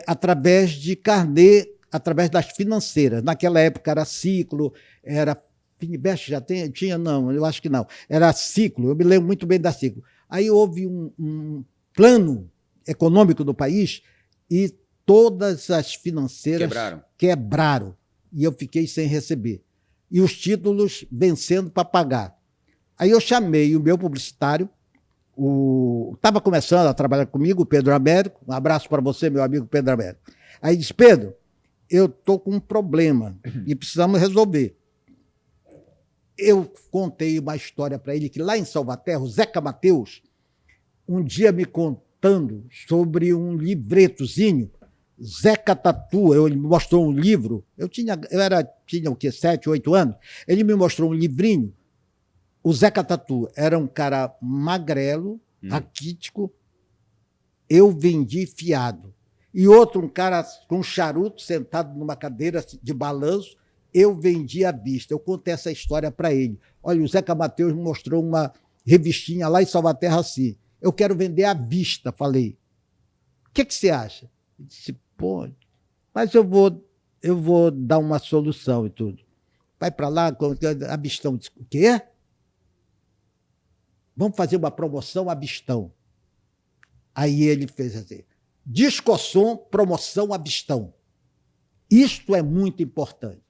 através de carnê, através das financeiras. Naquela época era Ciclo, era... Fininvest já tinha? Não, eu acho que não. Era Ciclo, eu me lembro muito bem da Ciclo. Aí houve um plano econômico do país e todas as financeiras quebraram. E eu fiquei sem receber. E os títulos vencendo para pagar. Aí eu chamei o meu publicitário, estava começando a trabalhar comigo, o Pedro Américo. Um abraço para você, meu amigo Pedro Américo. Aí disse, Pedro, eu estou com um problema e precisamos resolver. Eu contei uma história para ele que lá em Salvaterra, o Zeca Mateus, um dia me contando sobre um livretozinho, Zeca Tatu, ele me mostrou um livro, eu tinha o quê, 7, 8 anos, ele me mostrou um livrinho, o Zeca Tatu era um cara magrelo, raquítico, eu vendi fiado. E outro, um cara com um charuto, sentado numa cadeira de balanço, eu vendi à vista. Eu contei essa história para ele. Olha, o Zeca Mateus me mostrou uma revistinha lá em Salvaterra assim. Eu quero vender à vista, falei. O que você acha? Ele disse, pô, mas eu vou dar uma solução e tudo. Vai para lá, à vistão. Disse, o quê? Vamos fazer uma promoção à vistão. Aí ele fez assim, Discossom, promoção à vistão. Isto é muito importante.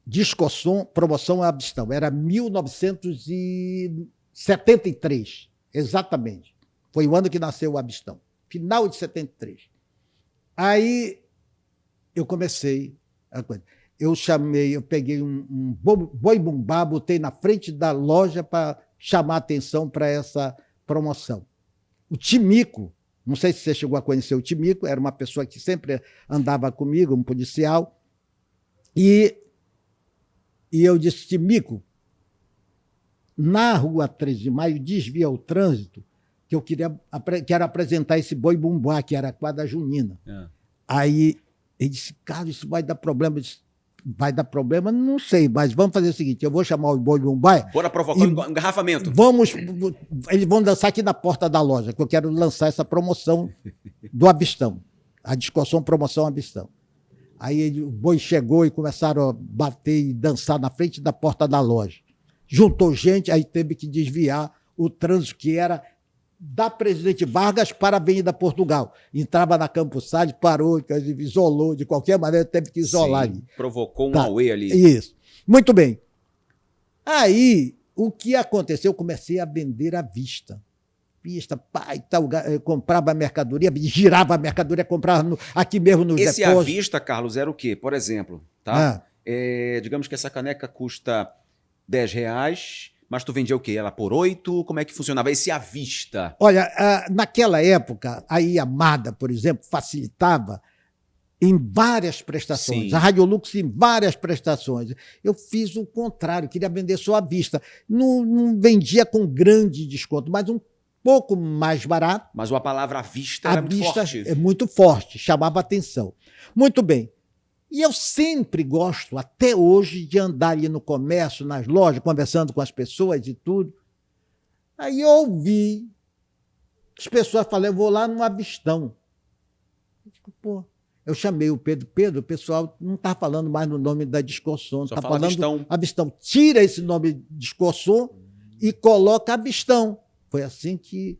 Discossom, promoção à vistão. Era 1973, exatamente. Foi o ano que nasceu o Abistão. Final de 73. Aí eu comecei a coisa. Eu peguei um boi-bumbá, botei na frente da loja para chamar a atenção para essa promoção. O Timico, não sei se você chegou a conhecer o Timico, era uma pessoa que sempre andava comigo, um policial, e eu disse, Timico, na rua 13 de Maio, desvia o trânsito, que eu quero apresentar esse boi-bumbá, que era a quadra junina. Aí ele disse, cara, isso vai dar problema. Eu disse, vai dar problema? Não sei, mas vamos fazer o seguinte, eu vou chamar o boi-bumbá. Bora provocar um engarrafamento. Eles vão dançar aqui na porta da loja, que eu quero lançar essa promoção do Abistão, a Discossom Promoção Abistão. Aí o boi chegou e começaram a bater e dançar na frente da porta da loja. Juntou gente, aí teve que desviar o trânsito que era da Presidente Vargas para a Avenida Portugal. Entrava na Campos Salles, parou, isolou, de qualquer maneira teve que isolar ali. Provocou um auê ali. Isso. Muito bem. Aí, o que aconteceu? Eu comecei a vender à vista. Eu comprava a mercadoria, girava a mercadoria, comprava aqui mesmo no depósito. Esse à vista, Carlos, era o quê? Por exemplo, tá? Digamos que essa caneca custa R$10, mas tu vendia o quê? Ela por 8? Como é que funcionava esse à vista? Olha, naquela época, a Yamada, por exemplo, facilitava em várias prestações. Sim. A Radiolux em várias prestações. Eu fiz o contrário, queria vender só à vista. Não vendia com grande desconto, mas um pouco mais barato. Mas a palavra à vista A era muito vista forte. é muito forte, chamava atenção. Muito bem. E eu sempre gosto, até hoje, de andar ali no comércio, nas lojas, conversando com as pessoas e tudo. Aí eu ouvi as pessoas falando, eu vou lá no Avistão. Pô, eu chamei o Pedro. Pedro, o pessoal não está falando mais no nome da Discorson, Só está fala falando Avistão. Avistão. Tira esse nome Discorson e coloca Avistão. Foi assim que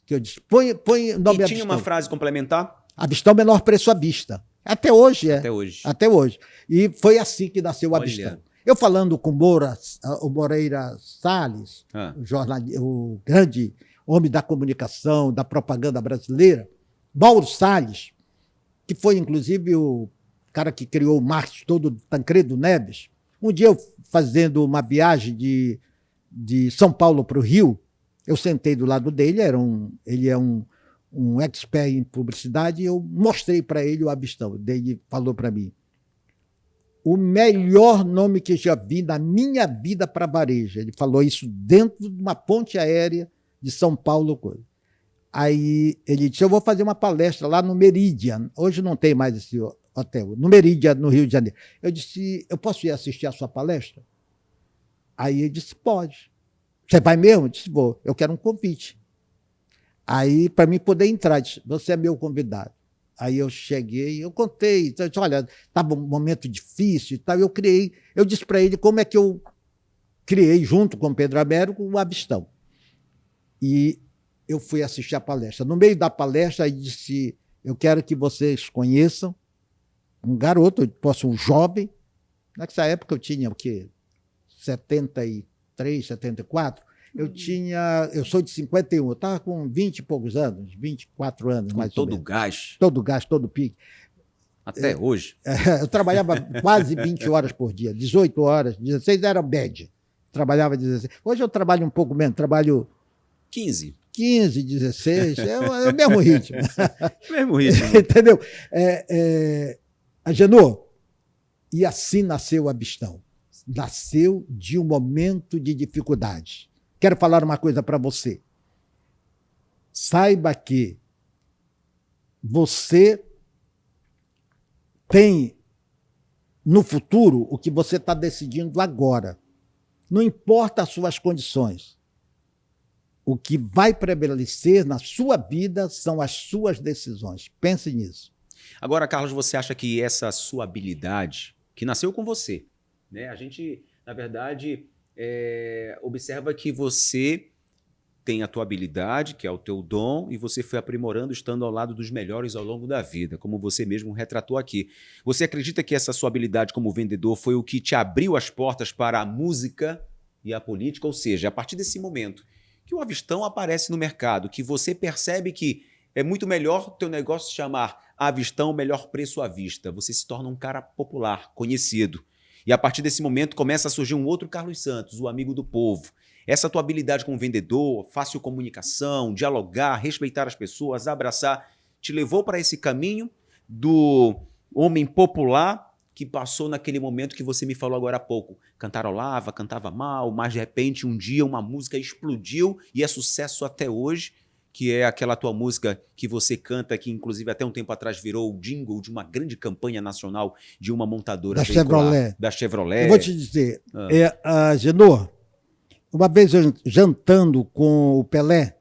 eu disse, põe o nome E Avistão. tinha uma frase complementar? Avistão, menor preço à vista. Até hoje é. Até hoje. Até hoje. E foi assim que nasceu o Olha. Avistão. Eu falando com o Moreira Salles, Ah. o grande homem da comunicação, da propaganda brasileira, Mauro Salles, que foi inclusive o cara que criou o marketing todo do Tancredo Neves. Um dia eu fazendo uma viagem de São Paulo para o Rio, eu sentei do lado dele, ele é um expert em publicidade, e eu mostrei para ele o Avistão. Ele falou para mim, o melhor nome que eu já vi na minha vida para varejo. Ele falou isso dentro de uma ponte aérea de São Paulo. Aí ele disse, eu vou fazer uma palestra lá no Meridian. Hoje não tem mais esse hotel. No Meridian, no Rio de Janeiro. Eu disse, eu posso ir assistir a sua palestra? Aí ele disse, pode. Você vai mesmo? Eu disse, vou. Eu quero um convite. Aí, para mim poder entrar, disse, você é meu convidado. Aí eu cheguei, eu contei, então, eu disse, olha, estava um momento difícil e tal, eu disse para ele como é que eu criei, junto com o Pedro Américo, o Avistão. E eu fui assistir a palestra. No meio da palestra, ele disse, eu quero que vocês conheçam um garoto, um jovem, nessa época eu tinha o quê? 73, 74, eu sou de 51, eu estava com 20 e poucos anos, 24 anos, Com mais ou todo o menos. gás. Todo gás, todo pique. Até hoje. Eu trabalhava quase 20 horas por dia, 18 horas, 16 era média. Trabalhava 16. Hoje eu trabalho um pouco menos, trabalho 15. 15, 16, é o mesmo ritmo. Mesmo ritmo. Entendeu? Agenor, e assim nasceu o Avistão. Nasceu de um momento de dificuldade. Quero falar uma coisa para você. Saiba que você tem no futuro o que você está decidindo agora. Não importa as suas condições. O que vai prevalecer na sua vida são as suas decisões. Pense nisso. Agora, Carlos, você acha que essa sua habilidade, que nasceu com você, né? A gente, na verdade, observa que você tem a tua habilidade, que é o teu dom, e você foi aprimorando estando ao lado dos melhores ao longo da vida, como você mesmo retratou aqui. Você acredita que essa sua habilidade como vendedor foi o que te abriu as portas para a música e a política? Ou seja, a partir desse momento que o Avistão aparece no mercado, que você percebe que é muito melhor o teu negócio se chamar Avistão, melhor preço à vista. Você se torna um cara popular, conhecido. E a partir desse momento começa a surgir um outro Carlos Santos, o amigo do povo. Essa tua habilidade como vendedor, fácil comunicação, dialogar, respeitar as pessoas, abraçar, te levou para esse caminho do homem popular que passou naquele momento que você me falou agora há pouco. Cantarolava, cantava mal, mas de repente um dia uma música explodiu e é sucesso até hoje, que é aquela tua música que você canta, que inclusive até um tempo atrás virou o jingle de uma grande campanha nacional de uma montadora Chevrolet. Da Chevrolet. Eu vou te dizer, Genor, uma vez eu jantando com o Pelé,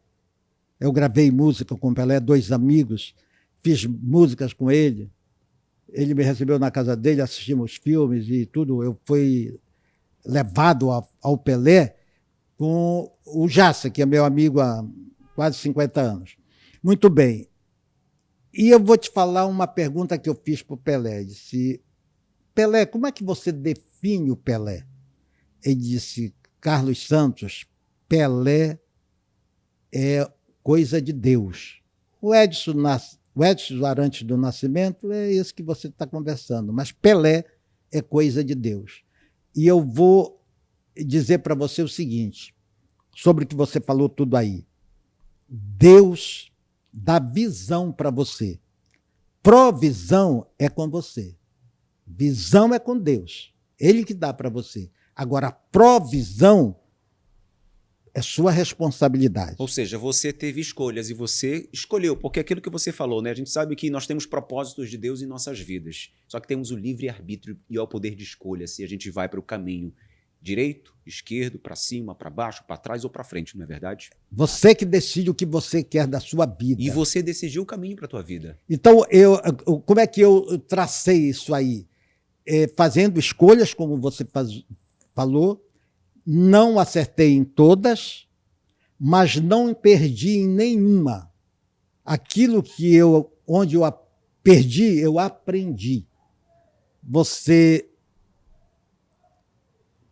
eu gravei música com o Pelé, 2 amigos, fiz músicas com ele, ele me recebeu na casa dele, assistimos filmes e tudo, eu fui levado ao Pelé com o Jassa, que é meu amigo há quase 50 anos. Muito bem. E eu vou te falar uma pergunta que eu fiz para o Pelé. Disse, Pelé, como é que você define o Pelé? Ele disse, Carlos Santos, Pelé é coisa de Deus. O Edson Arantes do Nascimento é esse que você está conversando, mas Pelé é coisa de Deus. E eu vou dizer para você o seguinte, sobre o que você falou tudo aí. Deus dá visão para você. Provisão é com você. Visão é com Deus. Ele que dá para você. Agora, provisão é sua responsabilidade. Ou seja, você teve escolhas e você escolheu, porque é aquilo que você falou, né? A gente sabe que nós temos propósitos de Deus em nossas vidas, só que temos o livre-arbítrio e o poder de escolha se a gente vai para o caminho direito, esquerdo, para cima, para baixo, para trás ou para frente, não é verdade? Você que decide o que você quer da sua vida. E você decidiu o caminho para a tua vida. Então, como é que eu tracei isso aí? Fazendo escolhas, como você falou, não acertei em todas, mas não perdi em nenhuma. Aquilo que onde eu perdi, eu aprendi. Você,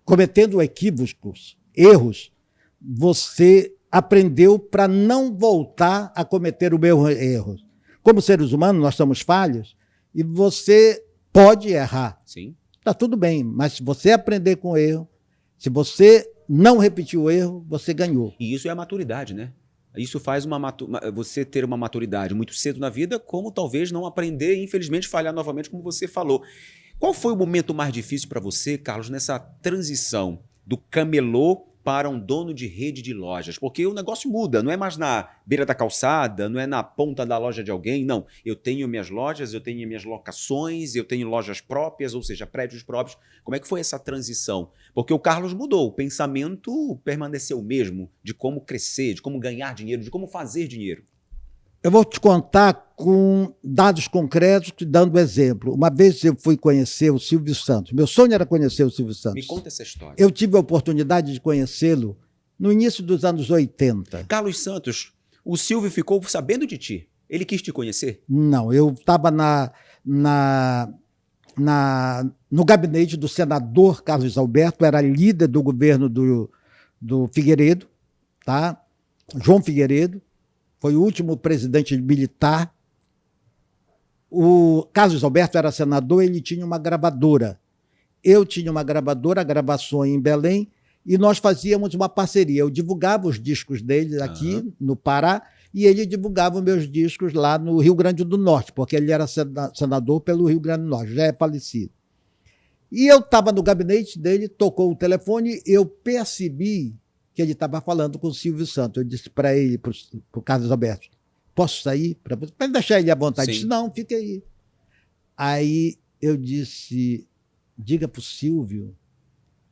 cometendo equívocos, erros, você aprendeu para não voltar a cometer o mesmo erro. Como seres humanos, nós somos falhos e você pode errar. Sim. Está tudo bem, mas se você aprender com o erro, se você não repetir o erro, você ganhou. E isso é a maturidade, né? Isso faz você ter uma maturidade muito cedo na vida, como talvez não aprender e, infelizmente, falhar novamente, como você falou. Qual foi o momento mais difícil para você, Carlos, nessa transição do camelô para um dono de rede de lojas? Porque o negócio muda, não é mais na beira da calçada, não é na ponta da loja de alguém, não. Eu tenho minhas lojas, eu tenho minhas locações, eu tenho lojas próprias, ou seja, prédios próprios. Como é que foi essa transição? Porque o Carlos mudou, o pensamento permaneceu o mesmo, de como crescer, de como ganhar dinheiro, de como fazer dinheiro. Eu vou te contar com dados concretos, dando exemplo. Uma vez eu fui conhecer o Silvio Santos. Meu sonho era conhecer o Silvio Santos. Me conta essa história. Eu tive a oportunidade de conhecê-lo no início dos anos 80. Carlos Santos, o Silvio ficou sabendo de ti? Ele quis te conhecer? Não, eu estava no gabinete do senador Carlos Alberto, era líder do governo do Figueiredo, tá? João Figueiredo. Foi o último presidente militar. O Carlos Alberto era senador, ele tinha uma gravadora. Eu tinha uma gravadora, Gravações em Belém, e nós fazíamos uma parceria. Eu divulgava os discos dele aqui no Pará, e ele divulgava os meus discos lá no Rio Grande do Norte, porque ele era senador pelo Rio Grande do Norte, já é falecido. E eu estava no gabinete dele, tocou o telefone, eu percebi que ele estava falando com o Silvio Santos. Eu disse para ele, para o Carlos Alberto, posso sair? Para deixar ele à vontade. Ele disse, não, fica aí. Aí eu disse, diga para o Silvio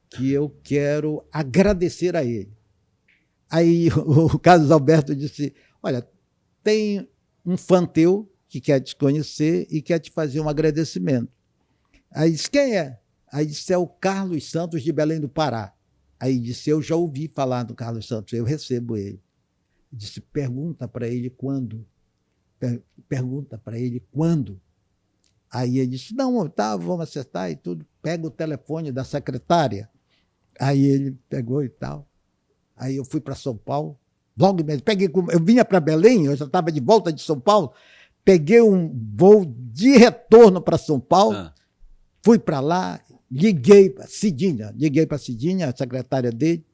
que eu quero agradecer a ele. Aí o Carlos Alberto disse, olha, tem um fã teu que quer te conhecer e quer te fazer um agradecimento. Aí disse, quem é? Aí disse, é o Carlos Santos de Belém do Pará. Aí disse, eu já ouvi falar do Carlos Santos, eu recebo ele. Disse, pergunta para ele quando. Pergunta para ele quando. Aí ele disse, não, tá, vamos acertar e tudo. Pega o telefone da secretária. Aí ele pegou e tal. Aí eu fui para São Paulo. Logo mesmo, eu vinha para Belém, eu já estava de volta de São Paulo. Peguei um voo de retorno para São Paulo. Fui para lá. Liguei para Cidinha, a secretária dele,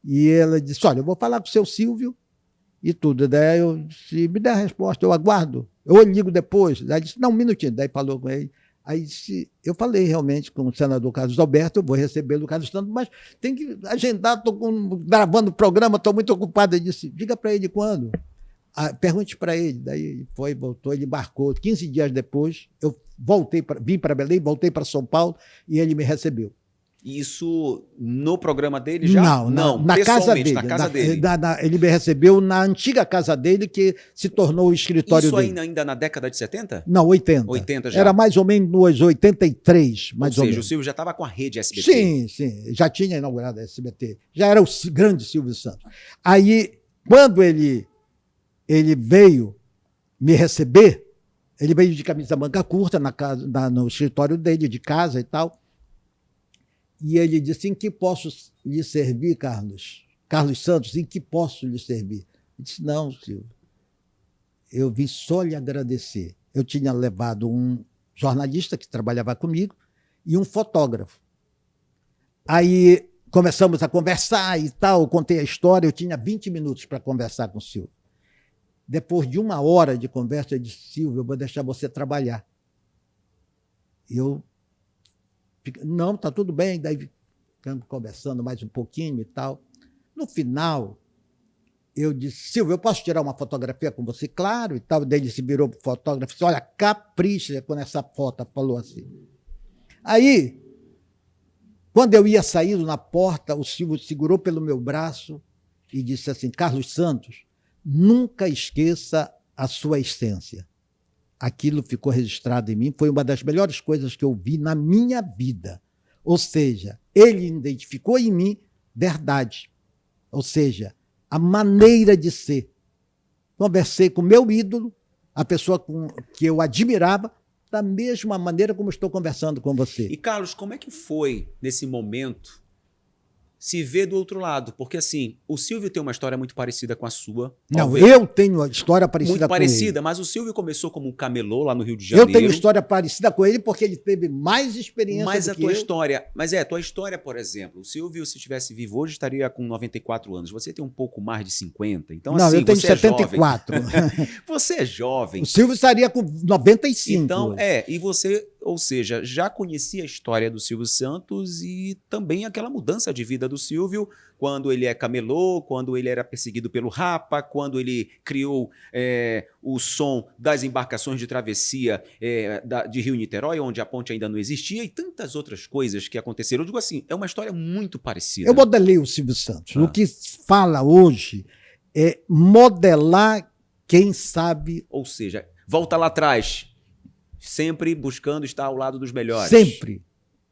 e ela disse, olha, eu vou falar com o seu Silvio e tudo. Daí eu disse, me dê a resposta, eu aguardo, eu ligo depois. Daí disse, não, um minutinho. Daí falou com ele. Aí disse, eu falei realmente com o senador Carlos Alberto, eu vou receber o Carlos Santos, mas tem que agendar, estou gravando o programa, estou muito ocupado. Ele disse, diga para ele quando. Pergunte para ele. Daí ele foi, voltou, ele embarcou. 15 dias depois, eu vim para Belém, voltei para São Paulo e ele me recebeu. Isso no programa dele já? Não, na casa dele. Na casa dele. Ele me recebeu na antiga casa dele, que se tornou o escritório dele. Isso ainda na década de 70? Não, 80. 80 já. Era mais ou menos 83, mais ou menos. Ou seja, o Silvio já estava com a rede SBT. Sim, já tinha inaugurado a SBT. Já era o grande Silvio Santos. Aí, quando ele veio me receber, ele veio de camisa manga curta no escritório dele, de casa e tal. E ele disse, em que posso lhe servir, Carlos? Carlos Santos, em que posso lhe servir? Eu disse, não, Silvio, eu vim só lhe agradecer. Eu tinha levado um jornalista que trabalhava comigo e um fotógrafo. Aí começamos a conversar e tal, eu contei a história, eu tinha 20 minutos para conversar com o Silvio. Depois de 1 hora de conversa, eu disse, Silvio, eu vou deixar você trabalhar. Não, está tudo bem. Daí ficamos conversando mais um pouquinho e tal. No final, eu disse, Silvio, eu posso tirar uma fotografia com você? Claro, e tal. Daí ele se virou para o fotógrafo e disse, olha, capricha com essa foto, falou assim. Aí, quando eu ia saindo na porta, o Silvio segurou pelo meu braço e disse assim, Carlos Santos, nunca esqueça a sua essência. Aquilo ficou registrado em mim, foi uma das melhores coisas que eu vi na minha vida. Ou seja, ele identificou em mim verdade. Ou seja, a maneira de ser. Conversei com o meu ídolo, a pessoa que eu admirava, da mesma maneira como estou conversando com você. E, Carlos, como é que foi, nesse momento, se ver do outro lado? Porque, assim, o Silvio tem uma história muito parecida com a sua. Não, talvez. eu tenho uma história parecida Muito com parecida, ele. mas o Silvio começou como um camelô lá no Rio de Janeiro. Eu tenho história parecida com ele porque ele teve mais experiência Mas do a que tua eu. história, a tua história, por exemplo, o Silvio, se estivesse vivo hoje, estaria com 94 anos. Você tem um pouco mais de 50. Então, Não, assim, eu tenho você é 74. jovem. Você é jovem. O Silvio estaria com 95. Então, e você, ou seja, já conhecia a história do Silvio Santos e também aquela mudança de vida do Silvio, quando ele é camelô, quando ele era perseguido pelo Rapa, quando ele criou o som das embarcações de travessia de Rio-Niterói, onde a ponte ainda não existia, e tantas outras coisas que aconteceram. Eu digo assim, é uma história muito parecida. Eu modelei o Silvio Santos. Ah. O que fala hoje é modelar quem sabe. Ou seja, volta lá atrás, sempre buscando estar ao lado dos melhores. Sempre.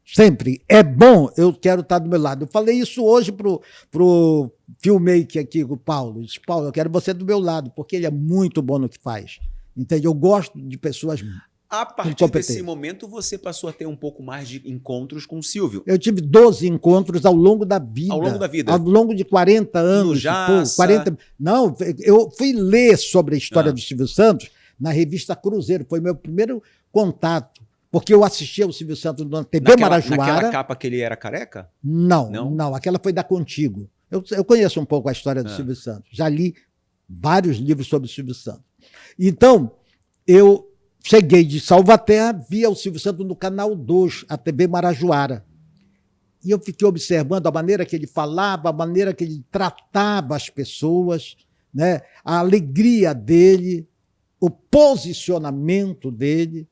Sempre. É bom, eu quero estar do meu lado. Eu falei isso hoje pro filmmaker aqui, o Paulo. Eu disse, Paulo, eu quero você do meu lado, porque ele é muito bom no que faz. Entende? Eu gosto de pessoas. A partir desse momento, você passou a ter um pouco mais de encontros com o Silvio. Eu tive 12 encontros ao longo da vida. Ao longo da vida. Ao longo de 40 anos. No Jaça. 40... Não, eu fui ler sobre a história do Silvio Santos na revista Cruzeiro. Foi meu primeiro contato. Porque eu assistia o Silvio Santos na TV Marajoara. Naquela capa que ele era careca? Não. Aquela foi da Contigo. Eu conheço um pouco a história do Silvio Santos. Já li vários livros sobre o Silvio Santos. Então, eu cheguei de Salvaterra, via o Silvio Santos no Canal 2, a TV Marajoara. E eu fiquei observando a maneira que ele falava, a maneira que ele tratava as pessoas, né? A alegria dele, o posicionamento dele.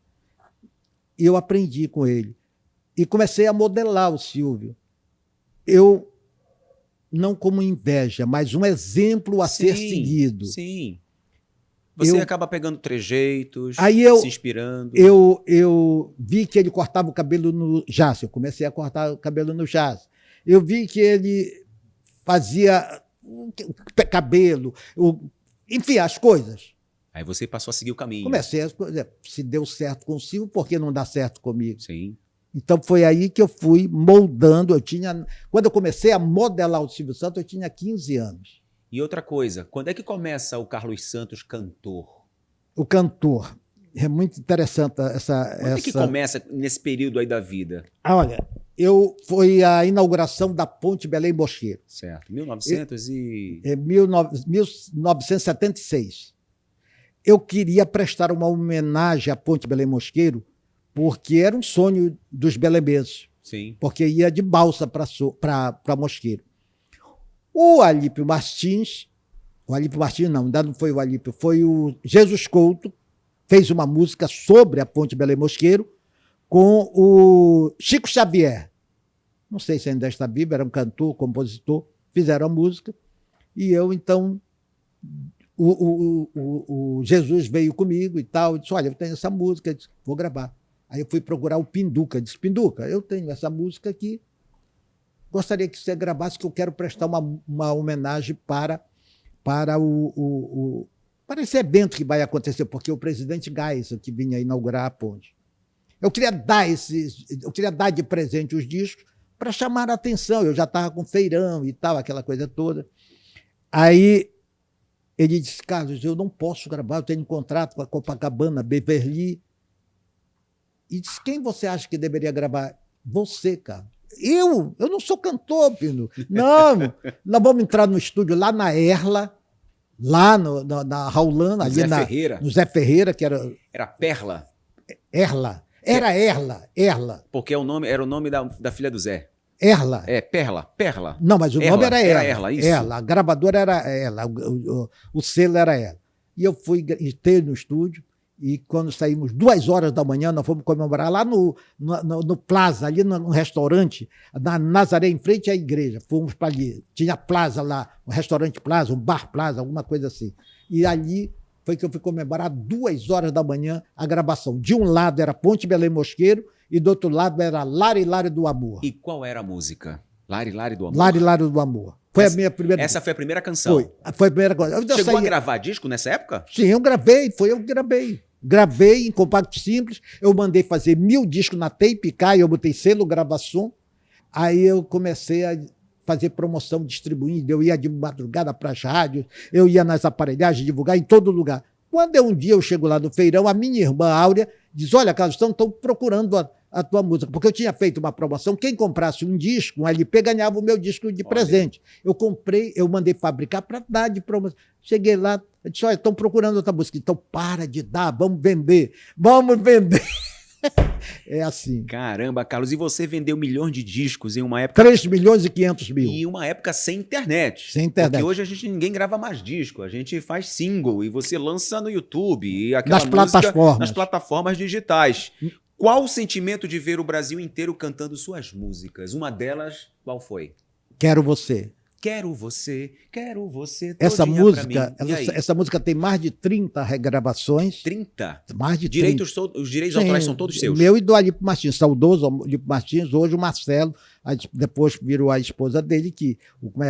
E eu aprendi com ele. E comecei a modelar o Silvio. Eu, não como inveja, mas um exemplo a ser seguido. Sim. Você acaba pegando trejeitos, se inspirando. Eu vi que ele cortava o cabelo no Jaça. Eu comecei a cortar o cabelo no Jaça. Eu vi que ele fazia cabelo, enfim, as coisas. Aí você passou a seguir o caminho. Comecei a se deu certo com o Silvio, por que não dá certo comigo? Sim. Então foi aí que eu fui moldando. Quando eu comecei a modelar o Silvio Santos, eu tinha 15 anos. E outra coisa, quando é que começa o Carlos Santos cantor? O cantor. É muito interessante essa... Quando é que começa nesse período aí da vida? Olha, foi a inauguração da Ponte Belém Mosqueiro. Certo, 1976. Eu queria prestar uma homenagem à Ponte Belém Mosqueiro, porque era um sonho dos belemenses. Sim. Porque ia de balsa para Mosqueiro. O Alípio Martins não, ainda não foi o Alípio, foi o Jesus Couto, fez uma música sobre a Ponte Belém Mosqueiro com o Chico Xavier. Não sei se ainda está vivo, era um cantor, compositor, fizeram a música. E eu, então... O Jesus veio comigo e tal, e disse, olha, eu tenho essa música, eu disse, vou gravar. Aí eu fui procurar o Pinduca, disse, Pinduca, eu tenho essa música aqui, gostaria que você gravasse, que eu quero prestar uma homenagem para esse evento que vai acontecer, porque o presidente Geisel, que vinha inaugurar a ponte. Eu queria dar de presente os discos para chamar a atenção, eu já estava com feirão e tal, aquela coisa toda. Aí ele disse, Carlos, eu não posso gravar, eu tenho um contrato com a Copacabana, Beverly. E disse, quem você acha que deveria gravar? Você, Carlos. Eu não sou cantor, Pino. Não, nós vamos entrar no estúdio lá na Erla, lá na Raulana, ali no Zé Ferreira, que era... Era Perla? Erla. Era Erla. Porque era o nome da filha do Zé. Erla. É, Perla. Não, mas o Erla, nome era era Erla. Erla, isso. Erla, a gravadora era Erla, o selo era Erla. E eu entrei no estúdio, e quando saímos 2 horas da manhã, nós fomos comemorar lá no Plaza, ali no restaurante, na Nazaré, em frente à igreja. Fomos para ali. Tinha Plaza lá, um restaurante Plaza, um bar Plaza, alguma coisa assim. E ali foi que eu fui comemorar 2 horas da manhã a gravação. De um lado era Ponte Belém Mosqueiro e do outro lado era Lari Lari do Amor. E qual era a música? Lari Lari do Amor? Lari Lari do Amor. Foi a minha primeira. Essa foi a primeira canção. Foi a primeira coisa. Chegou a gravar disco nessa época? Sim, eu gravei, eu que gravei. Gravei em compacto simples, eu mandei fazer 1000 discos na Tape K, eu botei selo gravação, aí eu comecei a fazer promoção, distribuindo, eu ia de madrugada para as rádios, eu ia nas aparelhagens divulgar em todo lugar. Quando um dia eu chego lá no feirão, a minha irmã Áurea diz, olha, Carlos, estão procurando a tua música, porque eu tinha feito uma promoção, quem comprasse um disco, um LP, ganhava o meu disco de presente. Eu comprei, eu mandei fabricar para dar de promoção. Cheguei lá, eu disse, olha, estão procurando outra música, então para de dar, vamos vender. É assim. Caramba, Carlos, e você vendeu milhões de discos em uma época... 3.500.000. E uma época sem internet. Sem internet. Porque hoje ninguém grava mais disco, a gente faz single e você lança no YouTube e aquela nas música plataformas. nas plataformas digitais. Qual o sentimento de ver o Brasil inteiro cantando suas músicas? Uma delas, qual foi? Quero Você. Quero você, Essa todinha música, pra mim. E aí? essa música tem mais de 30 regravações. 30? Mais de 30. Os direitos autorais são todos seus? Meu e do Alipe Martins, saudoso Alipe Martins, hoje o Marcelo, depois virou a esposa dele,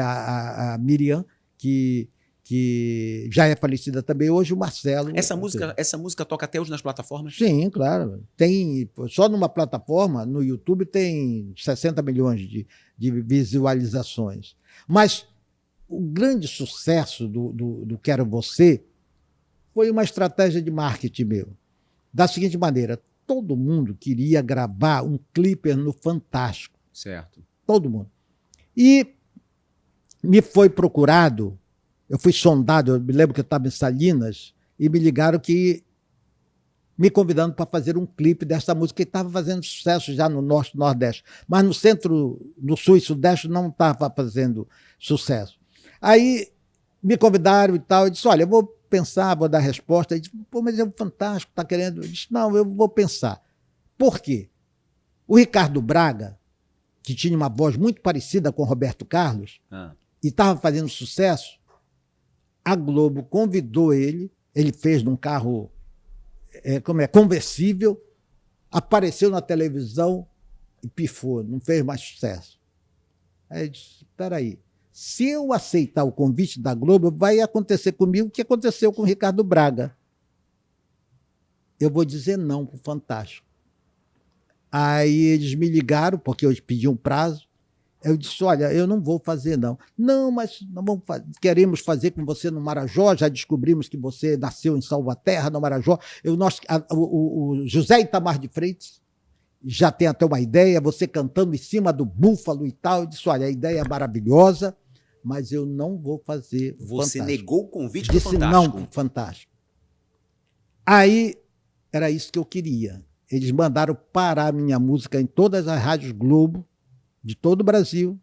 a Miriam, que já é falecida também, hoje o Marcelo. Essa música toca até hoje nas plataformas? Sim, claro. Tem, só numa plataforma, no YouTube, tem 60 milhões de visualizações. Mas o grande sucesso do Quero Você foi uma estratégia de marketing meu. Da seguinte maneira, todo mundo queria gravar um clipe no Fantástico. Certo. Todo mundo. E me foi procurado, eu fui sondado, eu me lembro que eu estava em Salinas, e me ligaram me convidando para fazer um clipe dessa música, que estava fazendo sucesso já no Norte e Nordeste, mas no Centro, no Sul e Sudeste não estava fazendo sucesso. Aí me convidaram e tal, eu disse, olha, eu vou pensar, vou dar resposta. Ele disse, pô, mas é um Fantástico, está querendo... Eu disse, não, eu vou pensar. Por quê? O Ricardo Braga, que tinha uma voz muito parecida com o Roberto Carlos, e estava fazendo sucesso, a Globo convidou ele fez num carro conversível, apareceu na televisão e pifou, não fez mais sucesso. Aí eu disse, espera aí, se eu aceitar o convite da Globo, vai acontecer comigo o que aconteceu com o Ricardo Braga. Eu vou dizer não para o Fantástico. Aí eles me ligaram, porque eu pedi um prazo. Eu disse, olha, eu não vou fazer, não. Não, mas queremos fazer com você no Marajó, já descobrimos que você nasceu em Salvaterra, no Marajó. O José Itamar de Freitas já tem até uma ideia, você cantando em cima do búfalo e tal. Eu disse, olha, a ideia é maravilhosa, mas eu não vou fazer o Você Fantástico. negou o convite do Disse Fantástico? não para o Fantástico. Aí, era isso que eu queria. Eles mandaram parar a minha música em todas as rádios Globo, de todo o Brasil.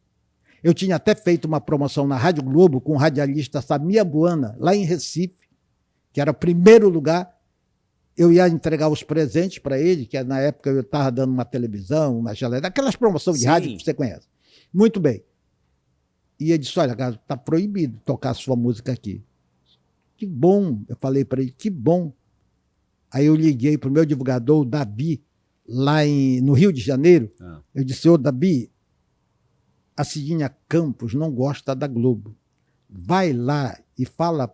Eu tinha até feito uma promoção na Rádio Globo com o radialista Samia Buana, lá em Recife, que era o primeiro lugar. Eu ia entregar os presentes para ele, que na época eu estava dando uma televisão, uma geleia, aquelas promoções de rádio que você conhece. Muito bem. E ele disse, olha, cara, está proibido tocar a sua música aqui. Que bom, eu falei para ele, que bom. Aí eu liguei para o meu divulgador, o Davi, lá no Rio de Janeiro. Eu disse, ô Davi, a Cidinha Campos não gosta da Globo. Vai lá e fala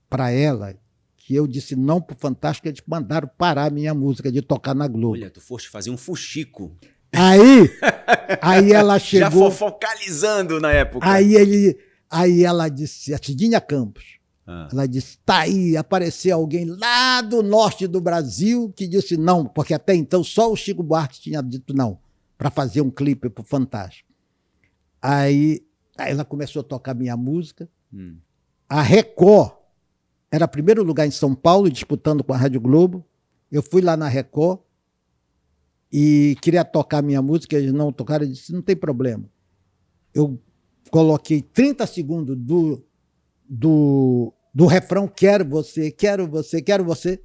para ela que eu disse não para o Fantástico, eles mandaram parar a minha música de tocar na Globo. Olha, tu foste fazer um fuxico. Aí ela chegou... Já focalizando na época. Aí ela disse, a Cidinha Campos, ela disse, tá aí, apareceu alguém lá do norte do Brasil que disse não, porque até então só o Chico Buarque tinha dito não, para fazer um clipe para o Fantástico. Aí ela começou a tocar minha música. A Record era primeiro lugar em São Paulo, disputando com a Rádio Globo. Eu fui lá na Record e queria tocar minha música, eles não tocaram, eu disse, não tem problema. Eu coloquei 30 segundos do refrão, quero você, quero você, quero você,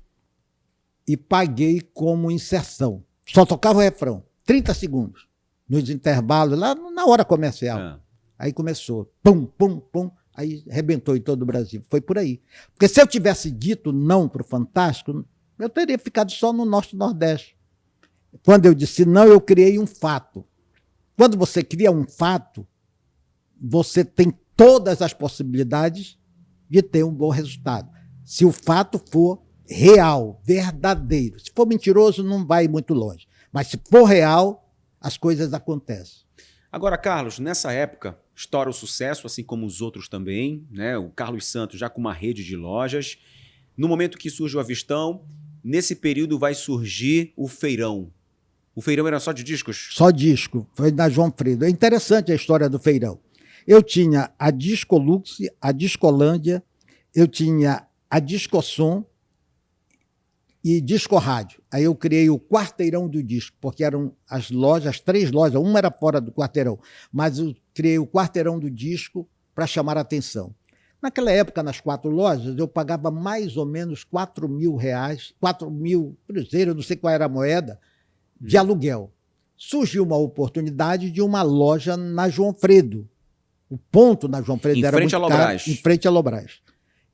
e paguei como inserção. Só tocava o refrão, 30 segundos, nos intervalos, lá na hora comercial. Aí começou, pum, pum, pum, aí arrebentou em todo o Brasil. Foi por aí. Porque se eu tivesse dito não para o Fantástico, eu teria ficado só no Norte e Nordeste. Quando eu disse não, eu criei um fato. Quando você cria um fato, você tem todas as possibilidades de ter um bom resultado. Se o fato for real, verdadeiro. Se for mentiroso, não vai muito longe. Mas se for real, as coisas acontecem. Agora, Carlos, nessa época, estoura o sucesso, assim como os outros também, né? O Carlos Santos já com uma rede de lojas. No momento que surge o Avistão, nesse período vai surgir o Feirão. O Feirão era só de discos? Só disco, foi da João Fredo. É interessante a história do Feirão. Eu tinha a Discolux, a Discolândia, eu tinha a Discosom e Disco Rádio. Aí eu criei o Quarteirão do Disco, porque eram as lojas, as 3 lojas, uma era fora do quarteirão, mas eu criei o Quarteirão do Disco para chamar a atenção. Naquela época, nas 4 lojas, eu pagava mais ou menos R$4.000, 4.000 cruzeiros, não sei qual era a moeda, de aluguel. Surgiu uma oportunidade de uma loja na João Fredo. O ponto na João Fredo era muito caro, em frente a Lobras.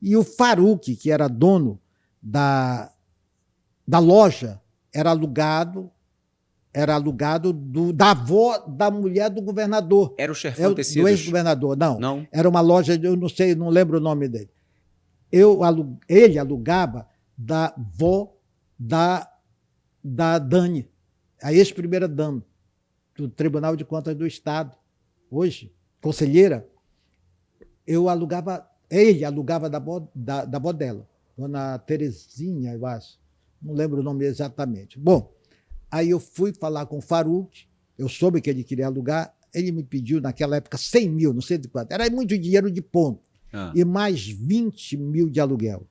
E o Faruque, que era dono da loja, era alugado da avó da mulher do governador. Era o Chefão Tecidos? Do ex-governador, não. Não. Era uma loja, eu não sei, não lembro o nome dele. Ele alugava da avó da Dani, a ex-primeira dama do Tribunal de Contas do Estado, hoje, conselheira. Ele alugava da avó dela, dona Terezinha, eu acho. Não lembro o nome exatamente. Bom, aí eu fui falar com o Faruque, eu soube que ele queria alugar, ele me pediu naquela época 100 mil, não sei de quanto, era muito dinheiro de ponto, e mais 20 mil de aluguel.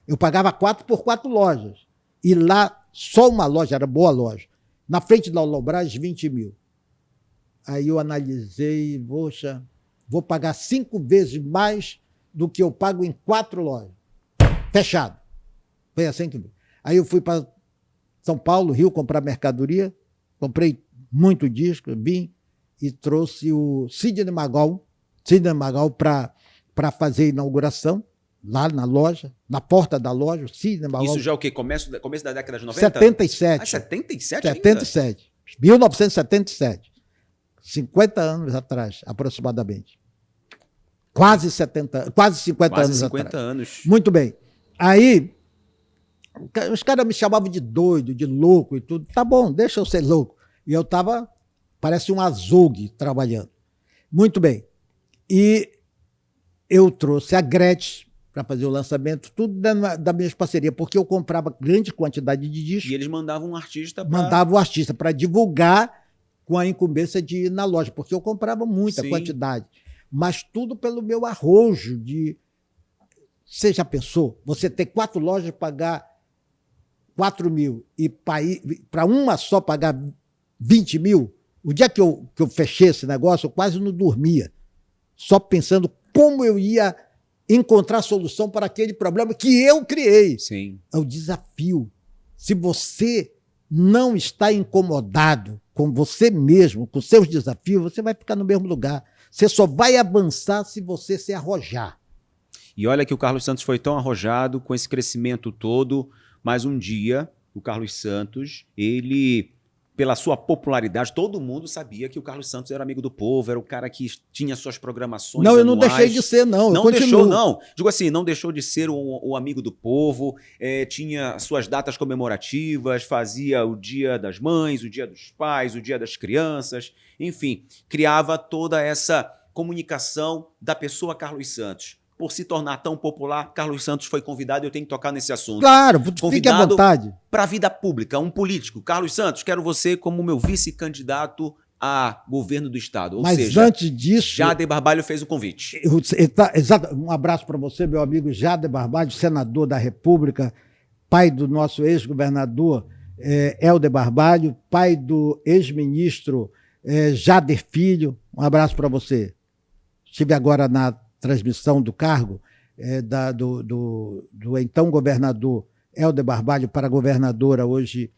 Eu pagava 4 por 4 lojas, e lá só uma loja, era boa loja, na frente da Lobras, 20 mil. Aí eu analisei, poxa, vou pagar 5 vezes mais do que eu pago em 4 lojas. Fechado. Foi assim que... Aí eu fui para São Paulo, Rio, comprar mercadoria, comprei muito disco, vim e trouxe o Sidney Magal para fazer a inauguração, lá na loja, na porta da loja, o Sidney Magal. Isso já é o quê? Começo da década de 90? 77. Ah, 77 77. 1977. 50 anos atrás, aproximadamente. Quase 50 Quase anos 50 atrás. anos. Muito bem. Aí, os caras me chamavam de doido, de louco e tudo. Tá bom, deixa eu ser louco. E eu estava, parece um azougue trabalhando. Muito bem. E eu trouxe a Gretchen para fazer o lançamento, tudo da minha parceria, porque eu comprava grande quantidade de discos. E eles mandavam um artista para... Mandavam o artista para divulgar com a incumbência de ir na loja, porque eu comprava muita quantidade. Mas tudo pelo meu arrojo de... Você já pensou? Você ter 4 lojas, pagar 4 mil e para uma só pagar 20 mil? O dia que eu fechei esse negócio, eu quase não dormia. Só pensando como eu ia encontrar solução para aquele problema que eu criei. Sim. É o desafio. Se você não está incomodado com você mesmo, com seus desafios, você vai ficar no mesmo lugar. Você só vai avançar se você se arrojar. E olha que o Carlos Santos foi tão arrojado com esse crescimento todo, mas um dia o Carlos Santos, ele, pela sua popularidade, todo mundo sabia que o Carlos Santos era amigo do povo, era o cara que tinha suas programações Não, eu não anuais. deixei de ser, não. Não deixou, não. Digo assim, não deixou de ser o amigo do povo, tinha suas datas comemorativas, fazia o Dia das Mães, o Dia dos Pais, o Dia das Crianças, enfim, criava toda essa comunicação da pessoa Carlos Santos. Por se tornar tão popular, Carlos Santos foi convidado, eu tenho que tocar nesse assunto. Claro, fique à vontade. Para a vida pública, um político. Carlos Santos, quero você como meu vice-candidato a governo do Estado. Ou Mas seja, antes disso... Jader Barbalho fez o convite. Exato, um abraço para você, meu amigo Jader Barbalho, senador da República, pai do nosso ex-governador Helder Barbalho, pai do ex-ministro Jader Filho. Um abraço para você. Estive agora na transmissão do cargo do então governador Helder Barbalho para a governadora, hoje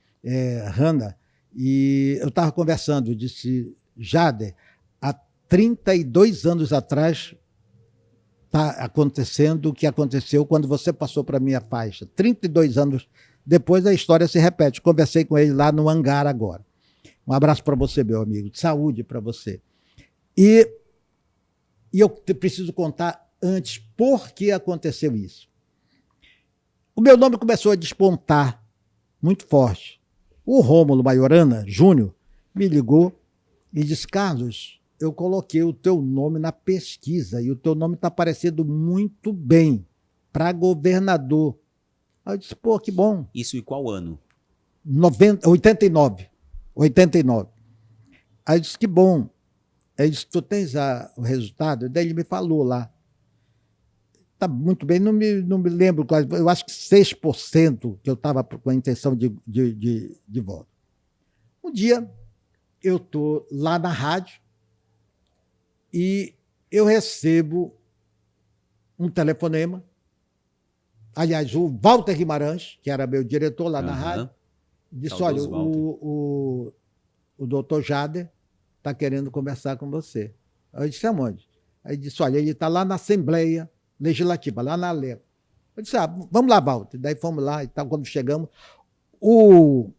Hanna, e eu estava conversando, disse, Jader, há 32 anos atrás está acontecendo o que aconteceu quando você passou para a minha faixa. 32 anos depois a história se repete. Conversei com ele lá no hangar agora. Um abraço para você, meu amigo. Saúde para você. E eu preciso contar antes por que aconteceu isso. O meu nome começou a despontar muito forte. O Rômulo Maiorana Júnior me ligou e disse, Carlos, eu coloquei o teu nome na pesquisa e o teu nome está aparecendo muito bem para governador. Aí eu disse, pô, que bom. Isso em qual ano? 89. Aí eu disse, que bom. Aí ele disse, tu tens o resultado? Daí ele me falou lá. Tá muito bem, não me lembro quase, eu acho que 6% que eu estava com a intenção de voto. Um dia, eu estou lá na rádio e eu recebo um telefonema. Aliás, o Walter Guimarães, que era meu diretor lá na rádio, disse, Saudoso olha, o doutor Jader está querendo conversar com você. Aí eu disse, aonde? Aí ele disse, olha, ele está lá na Assembleia Legislativa, lá na Alepo. Eu disse, vamos lá, Walter. Daí fomos lá e tal, quando chegamos, o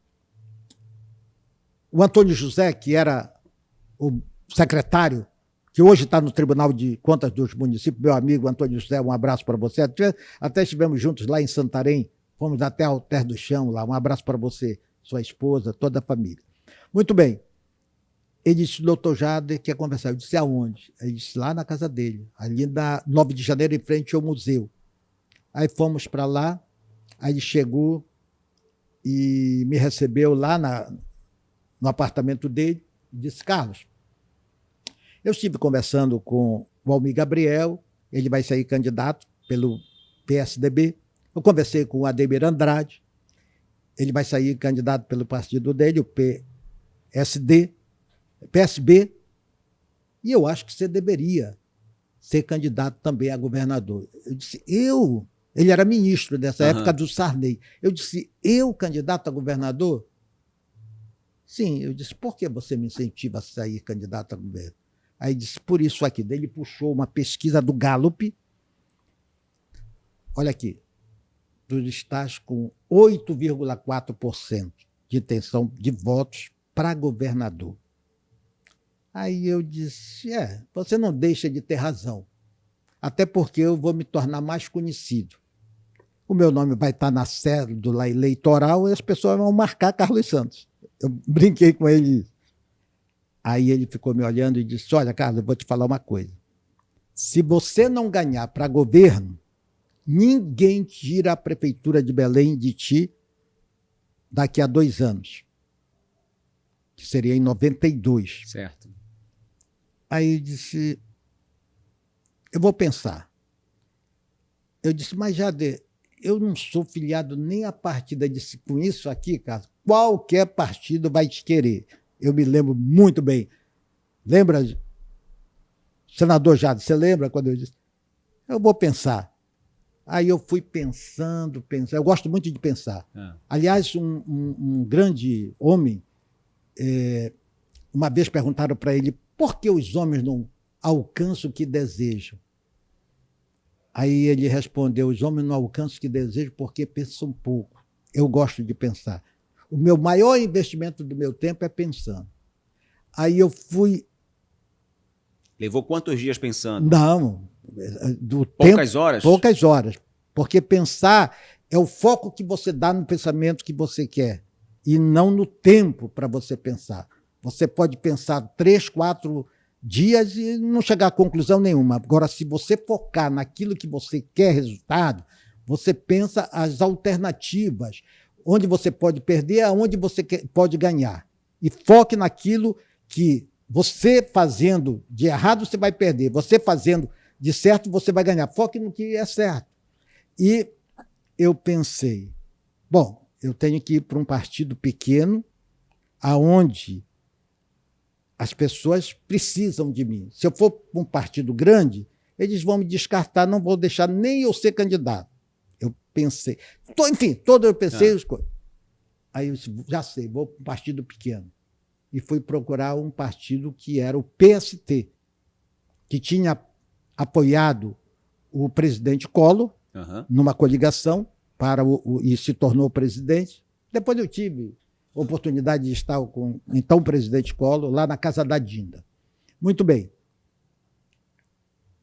Antônio José, que era o secretário, que hoje está no Tribunal de Contas dos Municípios, meu amigo Antônio José, um abraço para você. Até estivemos juntos lá em Santarém, fomos até ao Terra do Chão lá, um abraço para você, sua esposa, toda a família. Muito bem. Ele disse, doutor Jader quer conversar. Eu disse, aonde? Ele disse, lá na casa dele, ali na 9 de janeiro, em frente ao museu. Aí fomos para lá, aí ele chegou e me recebeu lá no apartamento dele e disse, Carlos, eu estive conversando com o Almir Gabriel, ele vai sair candidato pelo PSDB. Eu conversei com o Ademir Andrade, ele vai sair candidato pelo partido dele, o PSB, e eu acho que você deveria ser candidato também a governador. Eu disse, ele era ministro dessa época do Sarney. Eu disse, eu candidato a governador? Sim, eu disse, por que você me incentiva a sair candidato a governo? Aí disse, por isso aqui. Daí ele puxou uma pesquisa do Gallup. Olha aqui, tu estás com 8,4% de intenção de votos para governador. Aí eu disse, você não deixa de ter razão, até porque eu vou me tornar mais conhecido. O meu nome vai estar na cédula eleitoral e as pessoas vão marcar Carlos Santos. Eu brinquei com ele. Aí ele ficou me olhando e disse, olha, Carlos, eu vou te falar uma coisa. Se você não ganhar para governo, ninguém tira a prefeitura de Belém de ti daqui a 2 anos, que seria em 92. Certo. Aí eu disse, eu vou pensar. Eu disse, mas Jader, eu não sou filiado nem a partido. Ele disse, com isso aqui, Carlos, qualquer partido vai te querer. Eu me lembro muito bem. Lembra, senador Jader, você lembra quando eu disse, eu vou pensar. Aí eu fui pensando. Eu gosto muito de pensar. Aliás, um grande homem, uma vez perguntaram para ele, por que os homens não alcançam o que desejam? Aí ele respondeu, os homens não alcançam o que desejam porque pensam pouco. Eu gosto de pensar. O meu maior investimento do meu tempo é pensando. Aí eu fui... Levou quantos dias pensando? Não. Poucas horas? Poucas horas. Porque pensar é o foco que você dá no pensamento que você quer e não no tempo para você pensar. Você pode pensar 3, 4 dias e não chegar a conclusão nenhuma. Agora, se você focar naquilo que você quer resultado, você pensa as alternativas, onde você pode perder, aonde você pode ganhar. E foque naquilo que você fazendo de errado, você vai perder. Você fazendo de certo, você vai ganhar. Foque no que é certo. E eu pensei, bom, eu tenho que ir para um partido pequeno, aonde as pessoas precisam de mim. Se eu for para um partido grande, eles vão me descartar, não vou deixar nem eu ser candidato. Eu pensei, enfim, eu pensei as coisas. Aí eu disse, já sei, vou para um partido pequeno. E fui procurar um partido que era o PST, que tinha apoiado o presidente Collor, numa coligação, e se tornou presidente. Depois eu tive a oportunidade de estar com o então presidente Collor, lá na Casa da Dinda. Muito bem.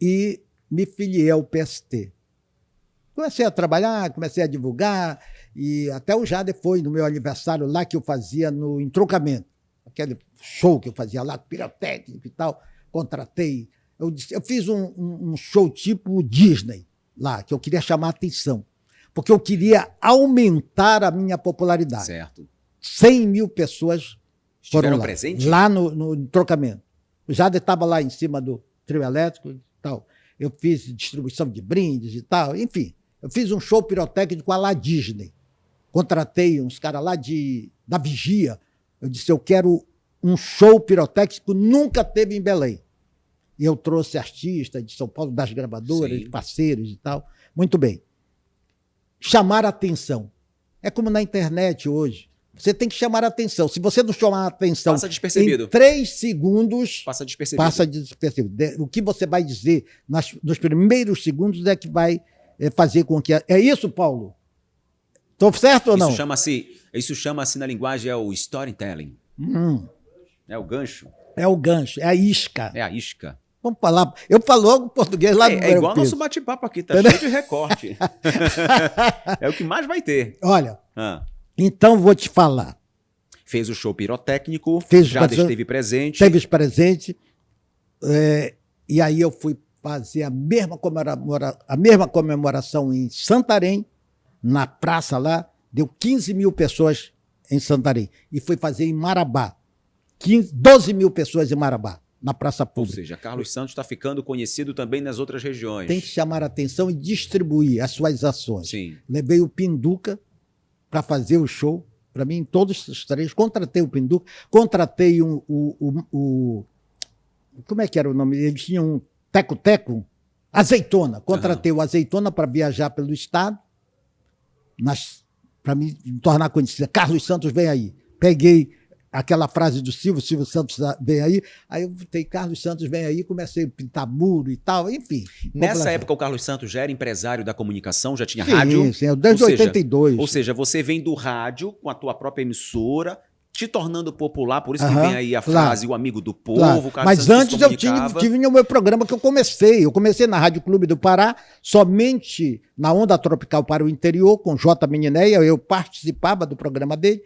E me filiei ao PST. Comecei a trabalhar, comecei a divulgar, e até o Jader foi no meu aniversário lá que eu fazia no entroncamento. Aquele show que eu fazia lá, pirotécnico e tal, contratei. Eu fiz um show tipo Disney lá, que eu queria chamar a atenção, porque eu queria aumentar a minha popularidade. Certo. 100 mil pessoas foram lá, presentes? Lá no entroncamento. O Jader estava lá em cima do trio elétrico e tal. Eu fiz distribuição de brindes e tal, enfim. Eu fiz um show pirotécnico à la Disney. Contratei uns caras lá da Vigia. Eu disse, eu quero um show pirotécnico, nunca teve em Belém. E eu trouxe artistas de São Paulo, das gravadoras, Sim. parceiros e tal. Muito bem. Chamar a atenção. É como na internet hoje. Você tem que chamar a atenção. Se você não chamar a atenção Passa despercebido. em 3 segundos, Passa despercebido. passa despercebido. O que você vai dizer nos primeiros segundos é que vai fazer com que... É isso, Paulo? Estou certo ou não? Isso chama-se na linguagem o storytelling. É o gancho. É o gancho, é a isca. É a isca. Vamos falar. Eu falo português lá no É igual nosso bate-papo aqui, tá cheio de recorte. É o que mais vai ter. Olha, então vou te falar. Fez o show pirotécnico, já esteve presente. Esteve presente. E aí eu fui fazer a mesma comemoração em Santarém, na praça lá, deu 15 mil pessoas em Santarém. E fui fazer em Marabá, 12 mil pessoas em Marabá, na praça pública. Ou seja, Carlos Santos está ficando conhecido também nas outras regiões. Tem que chamar a atenção e distribuir as suas ações. Sim. Levei o Pinduca para fazer o show, para mim, em todos os 3. Contratei o Pinduca, contratei como é que era o nome? Eles tinham um teco-teco, Azeitona. Contratei o Azeitona para viajar pelo estado, para me tornar conhecida. Carlos Santos vem aí. Peguei aquela frase do Silvio Santos vem aí, aí eu botei Carlos Santos vem aí, comecei a pintar muro e tal, enfim. Nessa época o Carlos Santos já era empresário da comunicação, já tinha rádio? Sim, desde 82. Ou seja, você vem do rádio com a tua própria emissora, te tornando popular, por isso que vem aí a frase, o amigo do povo. Claro. Mas antes eu tive no meu programa que eu comecei na Rádio Clube do Pará, somente na Onda Tropical para o Interior, com J. Meninéia, eu participava do programa dele.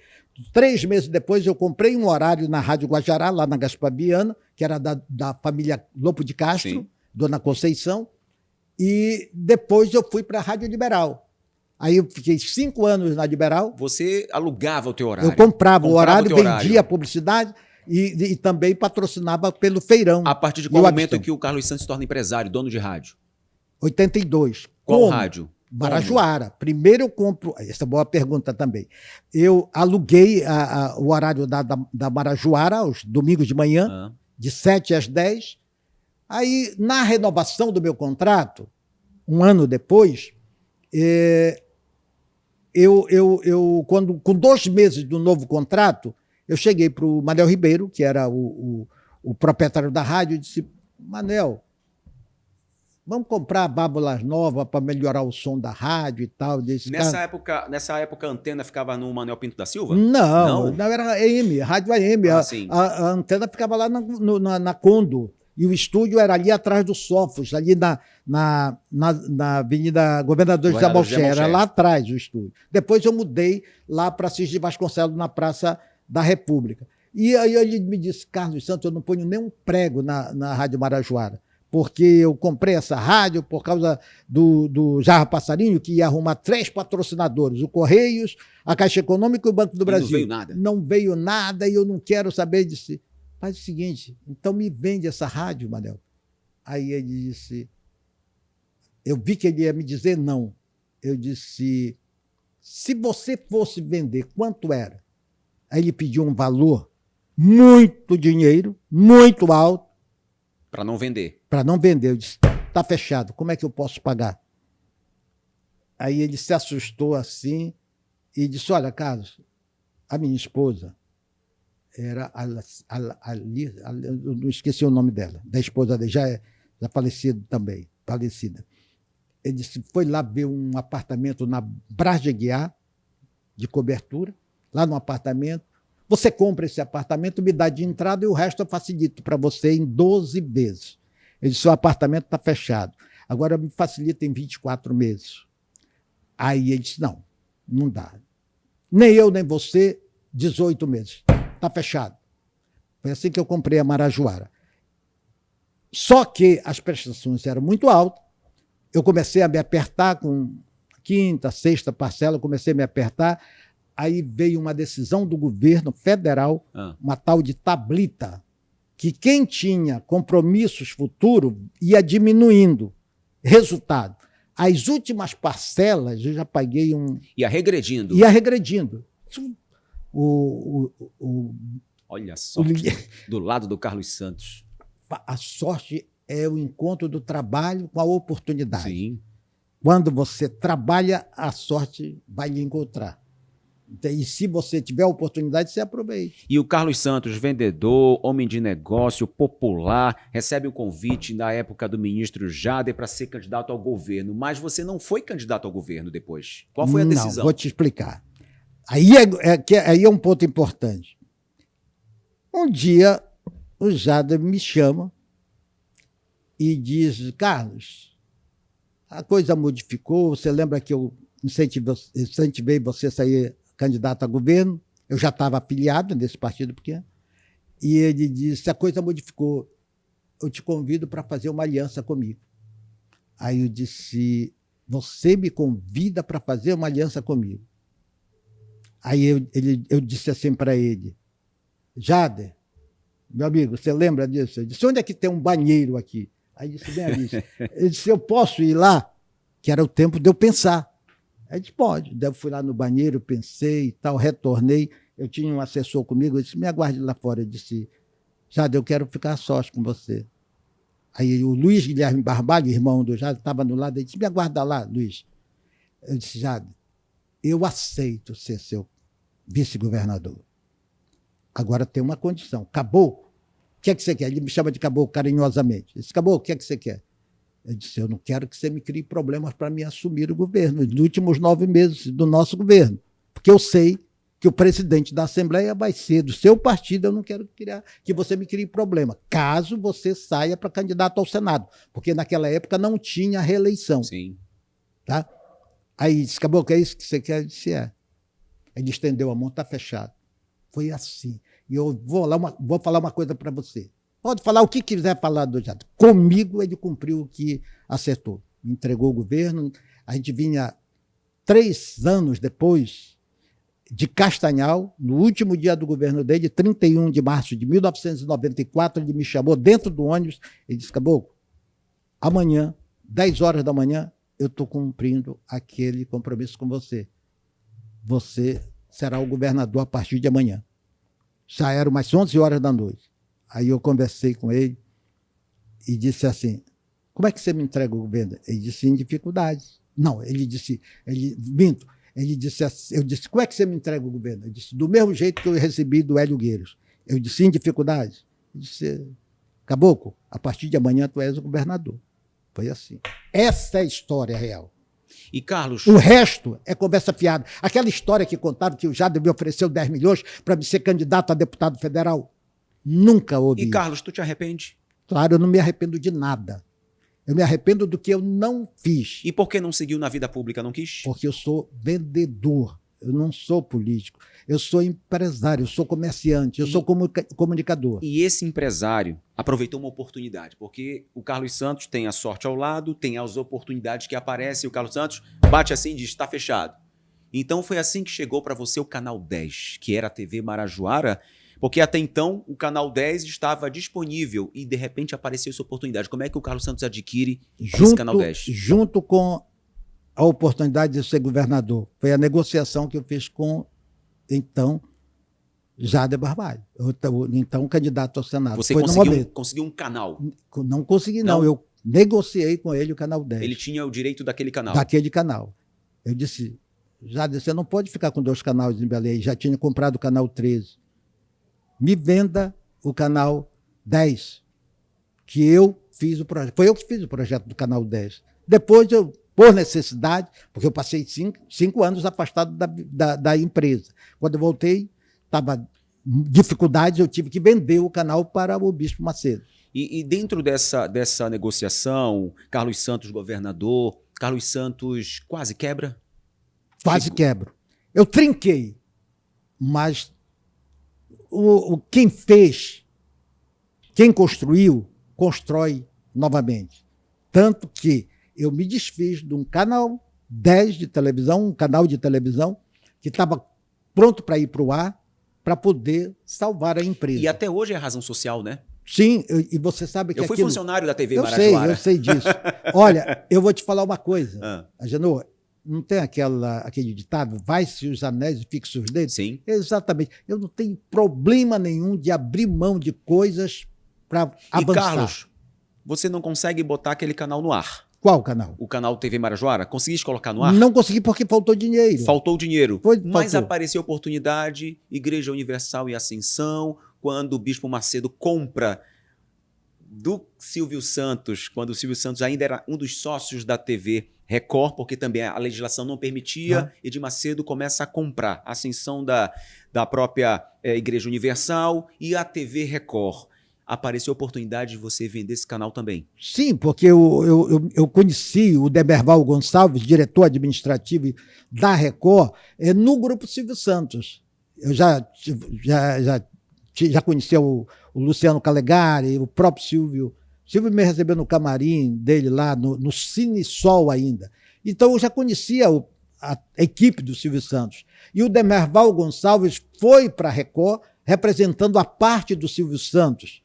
3 meses depois eu comprei um horário na Rádio Guajará, lá na Gaspar Viana, que era da família Lopo de Castro, sim, Dona Conceição, e depois eu fui para a Rádio Liberal. Aí eu fiquei 5 anos na Liberal. Você alugava o teu horário? Eu comprava o horário, vendia a publicidade e também patrocinava pelo feirão. A partir de qual momento que o Carlos Santos se torna empresário, dono de rádio? 82. Qual rádio? Marajoara. Primeiro eu compro... Essa é boa pergunta também. Eu aluguei o horário da Marajoara, aos domingos de manhã, de 7 às 10. Aí, na renovação do meu contrato, um ano depois, com 2 meses do novo contrato, eu cheguei para o Manel Ribeiro, que era o proprietário da rádio, e disse, Manel, vamos comprar bábulas novas para melhorar o som da rádio e tal. Nessa época a antena ficava no Manuel Pinto da Silva? Não, era AM, rádio AM. A antena ficava lá na Condo. E o estúdio era ali atrás do Sofos, ali na Avenida Governador José Malcher. Era lá atrás o estúdio. Depois eu mudei lá para Assis de Vasconcelos, na Praça da República. E aí ele me disse, Carlos Santos, eu não ponho nem um prego na Rádio Marajoara, porque eu comprei essa rádio por causa do Jarra Passarinho, que ia arrumar 3 patrocinadores, o Correios, a Caixa Econômica e o Banco do Brasil. Não veio nada. Não veio nada e eu não quero saber disso. Faz o seguinte, então me vende essa rádio, Manel. Aí ele disse, eu vi que ele ia me dizer não. Eu disse, Se você fosse vender, quanto era? Aí ele pediu um valor, muito dinheiro, muito alto. Para não vender. Para não vender. Eu disse, está fechado, como é que eu posso pagar? Aí ele se assustou assim e disse, olha, Carlos, a minha esposa era eu não esqueci o nome dela, da esposa dele, já falecida também, falecida. Ele disse, foi lá ver um apartamento na Brás de Aguiar, de cobertura, lá no apartamento. Você compra esse apartamento, me dá de entrada e o resto eu facilito para você em 12 vezes. Ele disse, o apartamento está fechado. Agora me facilita em 24 meses. Aí ele disse, não dá. Nem eu, nem você, 18 meses. Está fechado. Foi assim que eu comprei a Marajoara. Só que as prestações eram muito altas. Eu comecei a me apertar com quinta, sexta parcela, comecei a me apertar. Aí veio uma decisão do governo federal, uma tal de tablita, que quem tinha compromissos futuros ia diminuindo. Resultado, as últimas parcelas eu já paguei Ia regredindo. Ia regredindo. Olha só, do lado do Carlos Santos. A sorte é o encontro do trabalho com a oportunidade. Sim. Quando você trabalha, a sorte vai lhe encontrar. E se você tiver a oportunidade, você aproveita. E o Carlos Santos, vendedor, homem de negócio, popular, recebe o convite na época do ministro Jader para ser candidato ao governo, mas você não foi candidato ao governo depois. Qual foi a decisão? Não, vou te explicar. Aí é um ponto importante. Um dia, o Jader me chama e diz, Carlos, a coisa modificou, você lembra que eu incentivei você a sair candidato a governo? Eu já estava afiliado nesse partido pequeno. E ele disse, a coisa modificou, eu te convido para fazer uma aliança comigo. Aí eu disse, você me convida para fazer uma aliança comigo? Aí eu disse assim para ele, Jader, meu amigo, você lembra disso? Eu disse, onde é que tem um banheiro aqui? Aí disse, bem ali. Ele disse, eu posso ir lá? Que era o tempo de eu pensar. Aí disse, pode. Daí eu fui lá no banheiro, pensei e tal, retornei. Eu tinha um assessor comigo, eu disse, me aguarde lá fora. Eu disse, Jader, eu quero ficar sócio com você. Aí o Luiz Guilherme Barbalho, irmão do Jader, estava do lado, ele disse, me aguarda lá, Luiz. Eu disse, Jader, eu aceito ser seu vice-governador. Agora tem uma condição. Caboclo, o que é que você quer? Ele me chama de Caboclo carinhosamente. Eu disse, Caboclo, o que é que você quer? Eu disse, eu não quero que você me crie problemas para me assumir o governo, nos últimos 9 meses do nosso governo. Porque eu sei que o presidente da Assembleia vai ser do seu partido, eu não quero que você me crie problema, caso você saia para candidato ao Senado. Porque naquela época não tinha reeleição. Sim. Tá? Aí disse, Caboclo, é isso que você quer? Eu disse, é. Ele estendeu a mão, está fechado. Foi assim. E eu vou falar uma coisa para você. Pode falar o que quiser falar do Jader. Comigo ele cumpriu o que acertou. Me entregou o governo. A gente vinha 3 anos depois de Castanhal, no último dia do governo dele, 31 de março de 1994, ele me chamou dentro do ônibus e disse, Caboclo, amanhã, 10 horas da manhã, eu estou cumprindo aquele compromisso com você. Você será o governador a partir de amanhã. Já eram umas 11 horas da noite. Aí eu conversei com ele e disse assim, como é que você me entrega o governo? Ele disse, em dificuldades. Não, ele disse, eu disse, como é que você me entrega o governo? Ele disse, do mesmo jeito que eu recebi do Hélio Gueiros. Eu disse, em dificuldades? Ele disse, Caboclo, a partir de amanhã tu és o governador. Foi assim. Essa é a história real. E Carlos... O resto é conversa fiada. Aquela história que contaram que o Jader me ofereceu 10 milhões para me ser candidato a deputado federal, nunca ouvi. E Carlos, tu te arrepende? Claro, eu não me arrependo de nada. Eu me arrependo do que eu não fiz. E por que não seguiu na vida pública, não quis? Porque eu sou vendedor, eu não sou político. Eu sou empresário, eu sou comerciante, eu sou comunicador. E esse empresário aproveitou uma oportunidade, porque o Carlos Santos tem a sorte ao lado, tem as oportunidades que aparecem, e o Carlos Santos bate assim e diz, está fechado. Então foi assim que chegou para você o Canal 10, que era a TV Marajoara, porque até então o Canal 10 estava disponível e de repente apareceu essa oportunidade. Como é que o Carlos Santos adquire esse Canal 10? Junto com a oportunidade de ser governador. Foi a negociação que eu fiz com, então, Jader Barbalho, então candidato ao Senado. Você Foi conseguiu um canal? Não consegui, não. Eu negociei com ele o Canal 10. Ele tinha o direito daquele canal? Daquele canal. Eu disse, Jader, você não pode ficar com 2 canais em Belém. Já tinha comprado o Canal 13. Me venda o Canal 10, que eu fiz o projeto. Foi eu que fiz o projeto do Canal 10. Depois eu, por necessidade, porque eu passei 5 anos afastado da empresa. Quando eu voltei, estava dificuldades, eu tive que vender o canal para o Bispo Macedo. E dentro dessa negociação, Carlos Santos governador, Carlos Santos quase quebra? Quase quebro. Eu trinquei, mas quem fez, quem construiu, constrói novamente. Tanto que eu me desfiz de um canal 10 de televisão, um canal de televisão, que estava pronto para ir para o ar, para poder salvar a empresa. E até hoje é razão social, né? Sim, e você sabe que eu fui funcionário da TV Marajoara. Eu sei disso. Olha, eu vou te falar uma coisa, Agenor, não tem aquele ditado, vai-se os anéis e fixe os dedos? Sim. Exatamente. Eu não tenho problema nenhum de abrir mão de coisas para avançar. E Carlos, você não consegue botar aquele canal no ar? Qual canal? O canal TV Marajoara? Conseguiste colocar no ar? Não consegui porque faltou dinheiro. Faltou dinheiro. Mas faltou. apareceu oportunidade, Igreja Universal e Ascensão, quando o Bispo Macedo compra do Silvio Santos, quando o Silvio Santos ainda era um dos sócios da TV Record, porque também a legislação não permitia, Edir Macedo começa a comprar a Ascensão da própria Igreja Universal e a TV Record. Apareceu a oportunidade de você vender esse canal também? Sim, porque eu conheci o Demerval Gonçalves, diretor administrativo da Record, no Grupo Silvio Santos. Eu já conheci o Luciano Calegari, o próprio Silvio. Silvio me recebeu no camarim dele lá, no Cine Sol ainda. Então eu já conhecia a equipe do Silvio Santos. E o Demerval Gonçalves foi para a Record representando a parte do Silvio Santos.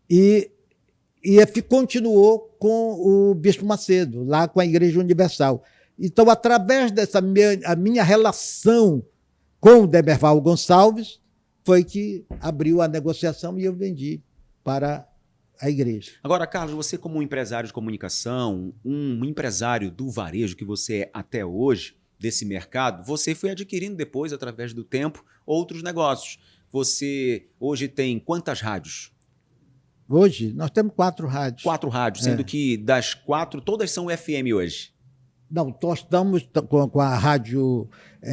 E continuou com o Bispo Macedo, lá com a Igreja Universal. Então, através dessa minha relação com o Demerval Gonçalves, foi que abriu a negociação e eu vendi para a igreja. Agora, Carlos, você como um empresário de comunicação, um empresário do varejo que você é até hoje, desse mercado, você foi adquirindo depois, através do tempo, outros negócios. Você hoje tem quantas rádios? Hoje, nós temos 4 rádios. 4 rádios, sendo que das 4, todas são FM hoje. Não, nós estamos com a rádio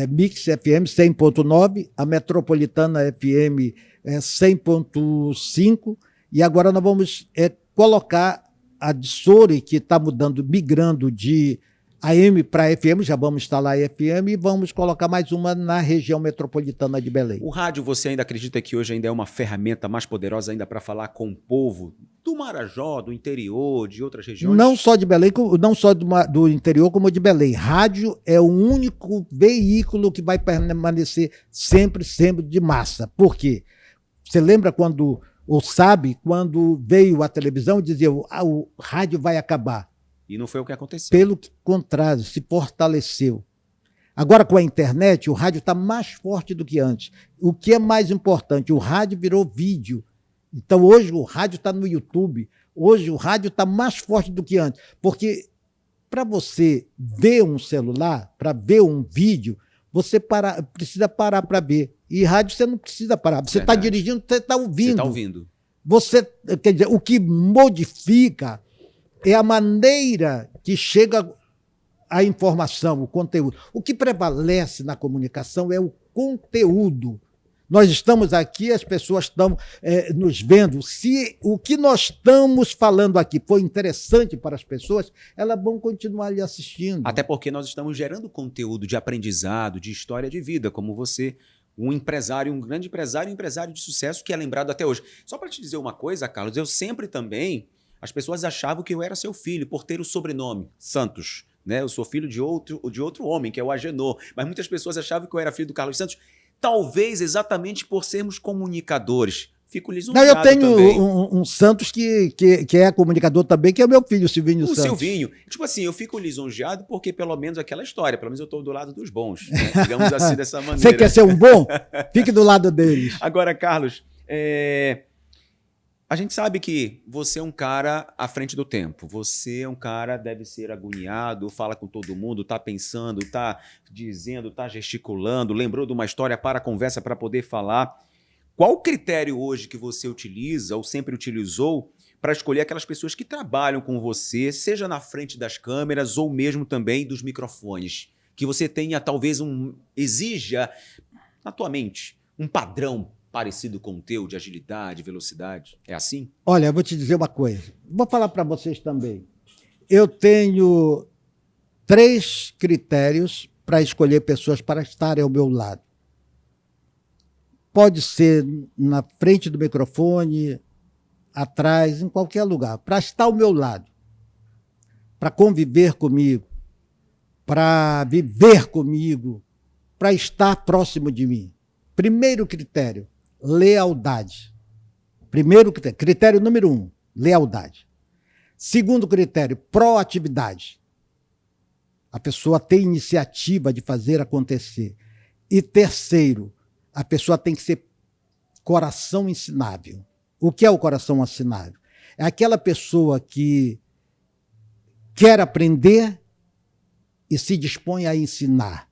Mix FM 100.9, a Metropolitana FM 100.5, e agora nós vamos colocar a Dissori, que está migrando de AM para FM, já vamos instalar a FM e vamos colocar mais uma na região metropolitana de Belém. O rádio, você ainda acredita que hoje ainda é uma ferramenta mais poderosa ainda para falar com o povo do Marajó, do interior, de outras regiões? Não só de Belém, não só do interior, como de Belém. Rádio é o único veículo que vai permanecer sempre de massa. Por quê? Você lembra quando veio a televisão e dizia o rádio vai acabar? E não foi o que aconteceu. Pelo contrário, se fortaleceu. Agora, com a internet, o rádio está mais forte do que antes. O que é mais importante? O rádio virou vídeo. Então, hoje, o rádio está no YouTube. Hoje, o rádio está mais forte do que antes. Porque, para você ver um celular, para ver um vídeo, você precisa parar para ver. E rádio você não precisa parar. Você está dirigindo, você está ouvindo. Você está ouvindo. Quer dizer, o que modifica é a maneira que chega a informação, o conteúdo. O que prevalece na comunicação é o conteúdo. Nós estamos aqui, as pessoas estão nos vendo. Se o que nós estamos falando aqui for interessante para as pessoas, elas vão continuar lhe assistindo. Até porque nós estamos gerando conteúdo de aprendizado, de história de vida, como você, um empresário, um grande empresário, um empresário de sucesso que é lembrado até hoje. Só para te dizer uma coisa, Carlos, eu sempre também... As pessoas achavam que eu era seu filho por ter o sobrenome Santos, né? Eu sou filho de outro homem, que é o Agenor. Mas muitas pessoas achavam que eu era filho do Carlos Santos, talvez exatamente por sermos comunicadores. Fico Não, lisonjeado eu tenho também. um Santos que é comunicador também, que é o meu filho, o Silvinho O Santos. Silvinho, tipo assim, eu fico lisonjeado porque pelo menos aquela história, pelo menos eu estou do lado dos bons, né? Digamos assim, dessa maneira. Você quer ser um bom? Fique do lado deles. Agora, Carlos, a gente sabe que você é um cara à frente do tempo. Você é um cara, deve ser agoniado, fala com todo mundo, tá pensando, tá dizendo, tá gesticulando, lembrou de uma história, para a conversa para poder falar. Qual o critério hoje que você utiliza, ou sempre utilizou, para escolher aquelas pessoas que trabalham com você, seja na frente das câmeras ou mesmo também dos microfones? Que você tenha, talvez, exija na tua mente um padrão parecido com o teu, de agilidade, velocidade. É assim? Olha, eu vou te dizer uma coisa. Vou falar para vocês também. Eu tenho 3 critérios para escolher pessoas para estarem ao meu lado. Pode ser na frente do microfone, atrás, em qualquer lugar. Para estar ao meu lado, para conviver comigo, para viver comigo, para estar próximo de mim. Primeiro critério, lealdade. Primeiro critério, critério número 1, lealdade. Segundo critério, proatividade. A pessoa tem iniciativa de fazer acontecer. E terceiro, a pessoa tem que ser coração ensinável. O que é o coração ensinável? É aquela pessoa que quer aprender e se dispõe a ensinar,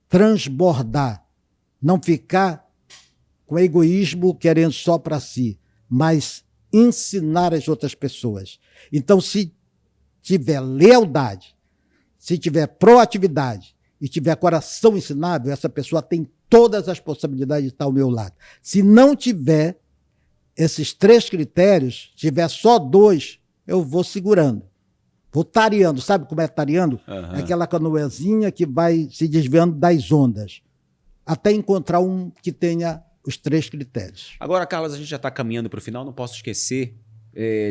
transbordar, não ficar com egoísmo querendo só para si, mas ensinar as outras pessoas. Então, se tiver lealdade, se tiver proatividade e tiver coração ensinável, essa pessoa tem todas as possibilidades de estar ao meu lado. Se não tiver esses 3 critérios, tiver só 2, eu vou segurando. Vou tareando. Sabe como é tareando? Uhum. É aquela canoezinha que vai se desviando das ondas, até encontrar um que tenha os 3 critérios. Agora, Carlos, a gente já está caminhando para o final, não posso esquecer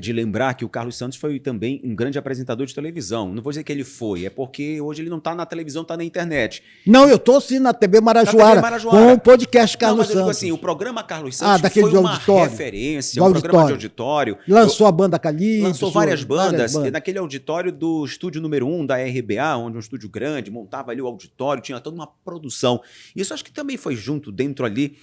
de lembrar que o Carlos Santos foi também um grande apresentador de televisão. Não vou dizer que ele foi, é porque hoje ele não está na televisão, está na internet. Não, eu estou sim na TV Marajoara, na TV Marajoara, com o podcast Carlos não, mas eu digo Santos. assim, o programa Carlos Santos daquele foi uma auditório, referência, do um programa de auditório. Lançou a banda Calypso. Lançou várias bandas, naquele auditório do estúdio número 1 da RBA, onde um estúdio grande, montava ali o auditório, tinha toda uma produção. Isso acho que também foi junto, dentro ali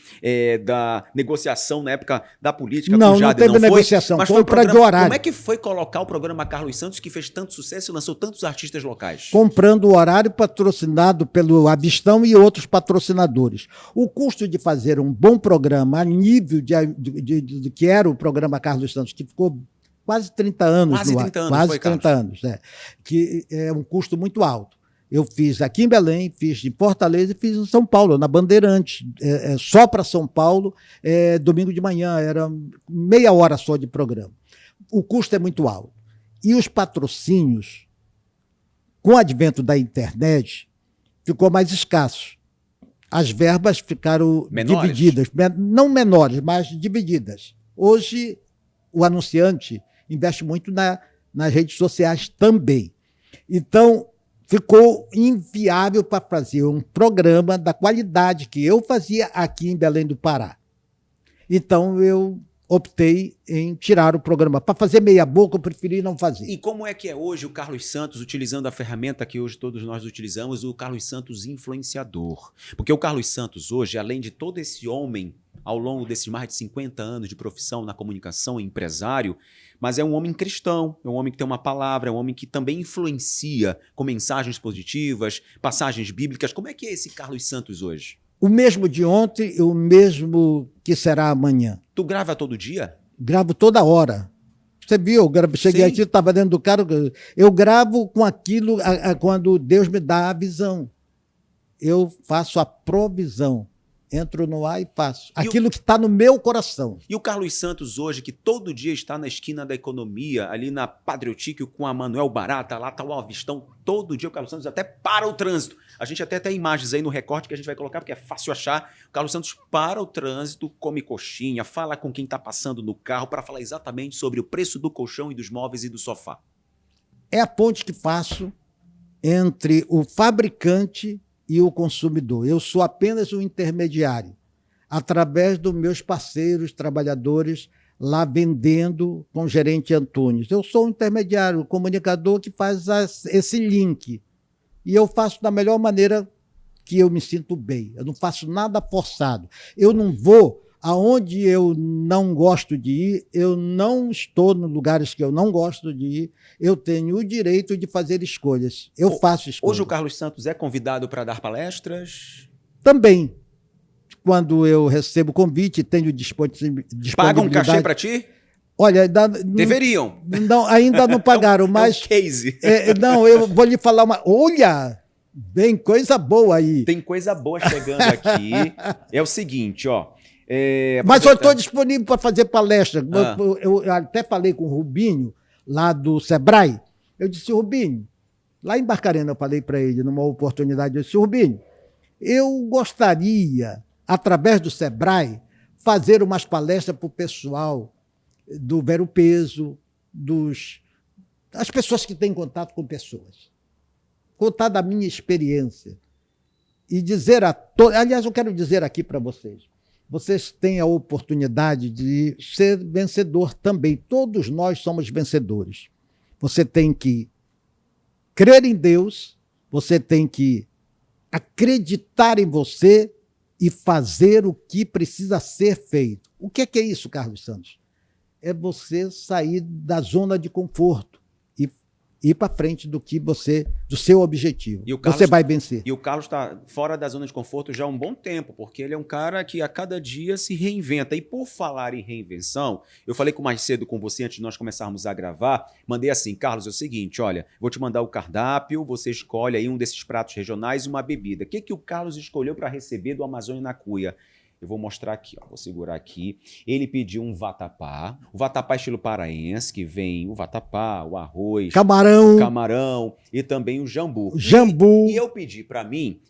da negociação na época da política. Não, com o Jade, não teve negociação, mas compra de horário. Como é que foi colocar o programa Carlos Santos, que fez tanto sucesso e lançou tantos artistas locais? Comprando o horário, patrocinado pelo Avistão e outros patrocinadores. O custo de fazer um bom programa a nível de que era o programa Carlos Santos, que ficou quase 30 anos quase no ar. 30 anos, quase foi, 30 Carlos? anos, que é um custo muito alto. Eu fiz aqui em Belém, fiz em Fortaleza e fiz em São Paulo, na Bandeirantes, só para São Paulo, domingo de manhã, era meia hora só de programa. O custo é muito alto. E os patrocínios, com o advento da internet, ficou mais escasso. As verbas ficaram divididas, não menores, mas divididas. Hoje, o anunciante investe muito nas redes sociais também. Então, ficou inviável para fazer um programa da qualidade que eu fazia aqui em Belém do Pará. Então, eu optei em tirar o programa. Para fazer meia boca, eu preferi não fazer. E como é que é hoje o Carlos Santos, utilizando a ferramenta que hoje todos nós utilizamos, o Carlos Santos influenciador? Porque o Carlos Santos hoje, além de todo esse homem, ao longo desses mais de 50 anos de profissão na comunicação, empresário, mas é um homem cristão, é um homem que tem uma palavra, é um homem que também influencia com mensagens positivas, passagens bíblicas. Como é que é esse Carlos Santos hoje? O mesmo de ontem e o mesmo que será amanhã. Tu grava todo dia? Gravo toda hora. Você viu? Cheguei Sim. aqui, estava dentro do carro. Eu gravo com aquilo quando Deus me dá a visão. Eu faço a provisão. Entro no ar e faço. Aquilo que está no meu coração. E o Carlos Santos hoje, que todo dia está na esquina da economia, ali na Patriotíquio com a Manuel Barata, lá está o Avistão, todo dia o Carlos Santos até para o trânsito. A gente até tem imagens aí no recorte que a gente vai colocar, porque é fácil achar. O Carlos Santos para o trânsito, come coxinha, fala com quem está passando no carro para falar exatamente sobre o preço do colchão e dos móveis e do sofá. É a ponte que faço entre o fabricante e o consumidor. Eu sou apenas um intermediário. através dos meus parceiros, trabalhadores, lá vendendo com o gerente Antunes. Eu sou um intermediário, um comunicador que faz esse link. E eu faço da melhor maneira que eu me sinto bem. Eu não faço nada forçado. Eu não vou aonde eu não gosto de ir, eu não estou nos lugares que eu não gosto de ir, eu tenho o direito de fazer escolhas. Eu faço escolhas. Hoje o Carlos Santos é convidado para dar palestras? Também. Quando eu recebo convite, tenho disponibilidade. Pagam um cachê para ti? Olha, deveriam. Não, ainda não pagaram, mas... É um case. Não, eu vou lhe falar uma... Olha, vem coisa boa aí. Tem coisa boa chegando aqui. É o seguinte, ó. Mas eu estou disponível para fazer palestra. Eu até falei com o Rubinho, lá do Sebrae. Eu disse, Rubinho, lá em Barcarena eu falei para ele, numa oportunidade, eu disse, Rubinho, eu gostaria, através do Sebrae, fazer umas palestras para o pessoal do Ver o Peso, as pessoas que têm contato com pessoas. Contar da minha experiência. E dizer a todos... Aliás, eu quero dizer aqui para vocês, vocês têm a oportunidade de ser vencedor também. Todos nós somos vencedores. Você tem que crer em Deus, você tem que acreditar em você e fazer o que precisa ser feito. O que é isso, Carlos Santos? É você sair da zona de conforto e ir para frente do seu objetivo. Você vai vencer. E o Carlos está fora da zona de conforto já há um bom tempo, porque ele é um cara que a cada dia se reinventa. E por falar em reinvenção, eu falei mais cedo com você, antes de nós começarmos a gravar, mandei assim, Carlos, é o seguinte, olha, vou te mandar o cardápio, você escolhe aí um desses pratos regionais e uma bebida. O que o Carlos escolheu para receber do Amazônia na Cuia? Eu vou mostrar aqui, ó, vou segurar aqui. Ele pediu um vatapá, o vatapá estilo paraense, que vem o vatapá, o arroz, camarão, o camarão e também o jambu. Jambu. E eu pedi para mim,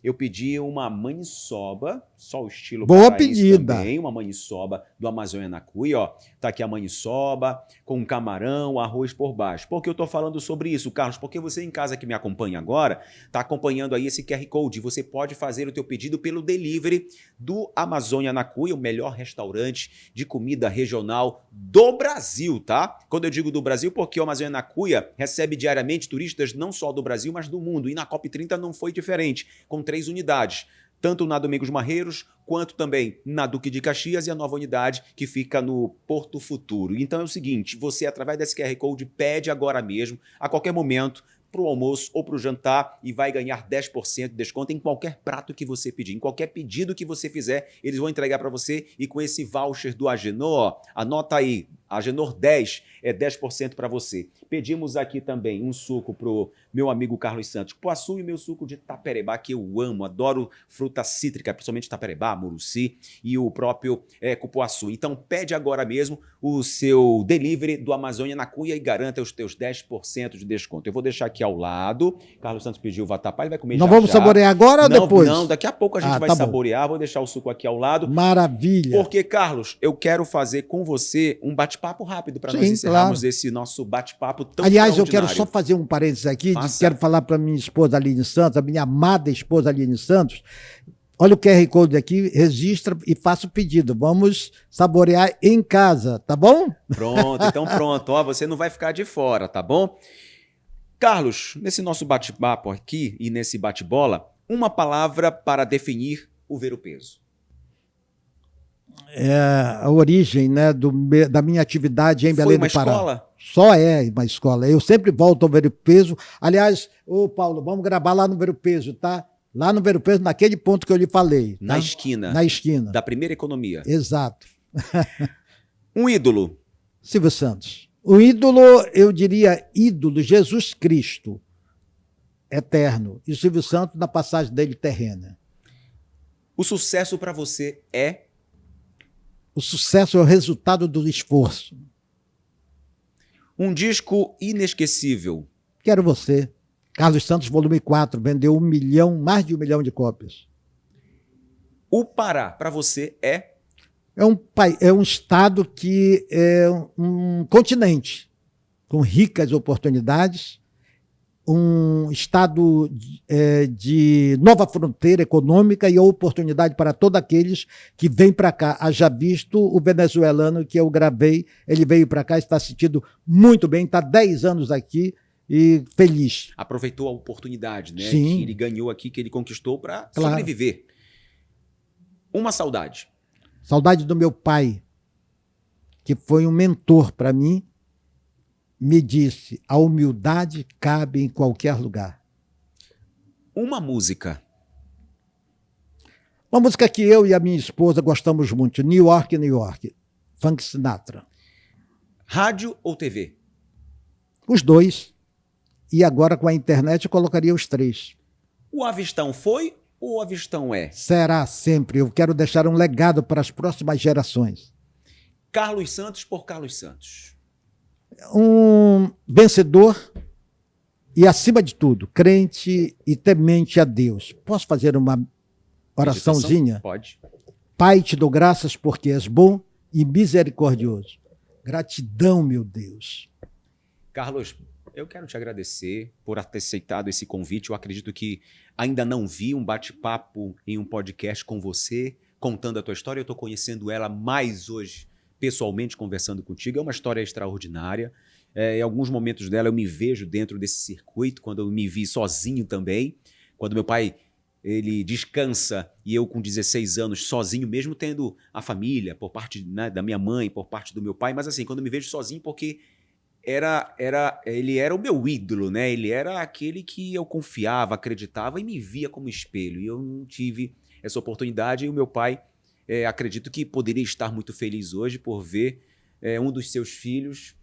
uma maniçoba, só o estilo boa paraense pedida. Também, uma maniçoba do Amazônia na Cuia, ó. Tá aqui a maniçoba com camarão, arroz por baixo. Por que eu tô falando sobre isso, Carlos? Porque você em casa que me acompanha agora, tá acompanhando aí esse QR Code. Você pode fazer o teu pedido pelo delivery do Amazônia na Cuia, o melhor restaurante de comida regional do Brasil, tá? Quando eu digo do Brasil, porque o Amazônia na Cuia recebe diariamente turistas não só do Brasil, mas do mundo. E na COP30 não foi diferente, com 3 unidades. Tanto na Domingos Marreiros, quanto também na Duque de Caxias e a nova unidade que fica no Porto Futuro. Então é o seguinte, você através desse QR Code pede agora mesmo, a qualquer momento, para o almoço ou para o jantar e vai ganhar 10% de desconto em qualquer prato que você pedir, em qualquer pedido que você fizer, eles vão entregar para você e com esse voucher do Agenor, anota aí, Agenor 10 é 10% para você. Pedimos aqui também um suco pro meu amigo Carlos Santos, cupuaçu e meu suco de taperebá, que eu amo, adoro fruta cítrica, principalmente taperebá, muruci e o próprio cupuaçu. Então pede agora mesmo o seu delivery do Amazônia na Cuia e garanta os teus 10% de desconto. Eu vou deixar aqui ao lado, Carlos Santos pediu o vatapá, ele vai comer Não vamos saborear agora ou depois? Não, daqui a pouco a gente vai saborear, vou deixar o suco aqui ao lado. Maravilha! Porque, Carlos, eu quero fazer com você um bate-papo rápido para nós encerrarmos esse nosso bate-papo tão Aliás, eu quero só fazer um parênteses aqui, quero falar para minha esposa Aline Santos, a minha amada esposa Aline Santos, olha o QR Code aqui, registra e faça o pedido, vamos saborear em casa, tá bom? Pronto, então pronto, ó, você não vai ficar de fora, tá bom? Carlos, nesse nosso bate-papo aqui e nesse bate-bola, uma palavra para definir o Ver o Peso. É a origem, né, da minha atividade em Belém do Pará. Foi uma escola? Só é uma escola. Eu sempre volto ao Ver o Peso. Aliás, ô Paulo, vamos gravar lá no Ver o Peso, tá? Lá no Ver o Peso, naquele ponto que eu lhe falei. Tá? Na esquina. Na esquina. Da Primeira Economia. Exato. Um ídolo. Silvio Santos. O ídolo, eu diria ídolo, Jesus Cristo, eterno. E o Silvio Santos na passagem dele terrena. O sucesso para você é? O sucesso é o resultado do esforço. Um disco inesquecível. Quero Você. Carlos Santos, volume 4, vendeu mais de 1 milhão de cópias. O Pará, para você, é? É um estado que é um continente com ricas oportunidades um estado de nova fronteira econômica e oportunidade para todos aqueles que vêm para cá. Haja visto o venezuelano que eu gravei, ele veio para cá, está se sentindo muito bem, está 10 anos aqui e feliz. Aproveitou a oportunidade, né? Sim. Que ele ganhou aqui, que ele conquistou para Claro. sobreviver. Uma saudade. Saudade do meu pai, que foi um mentor para mim, me disse, a humildade cabe em qualquer lugar. Uma música. Uma música que eu e a minha esposa gostamos muito, New York, New York, Frank Sinatra. Rádio ou TV? Os dois. E agora com a internet eu colocaria os 3. O Avistão foi ou o Avistão é? Será sempre. Eu quero deixar um legado para as próximas gerações. Carlos Santos por Carlos Santos. Um vencedor e, acima de tudo, crente e temente a Deus. Posso fazer uma oraçãozinha? Pode. Pai, te dou graças porque és bom e misericordioso. Gratidão, meu Deus. Carlos, eu quero te agradecer por ter aceitado esse convite. Eu acredito que ainda não vi um bate-papo em um podcast com você, contando a tua história. Eu estou conhecendo ela mais hoje, pessoalmente, conversando contigo. É uma história extraordinária. Em alguns momentos dela eu me vejo dentro desse circuito, quando eu me vi sozinho também. Quando meu pai ele descansa e eu com 16 anos sozinho, mesmo tendo a família por parte, né, da minha mãe, por parte do meu pai. Mas assim, quando eu me vejo sozinho, porque ele era o meu ídolo, né? Ele era aquele que eu confiava, acreditava e me via como espelho. E eu não tive essa oportunidade. E o meu pai, acredito que poderia estar muito feliz hoje por ver um dos seus filhos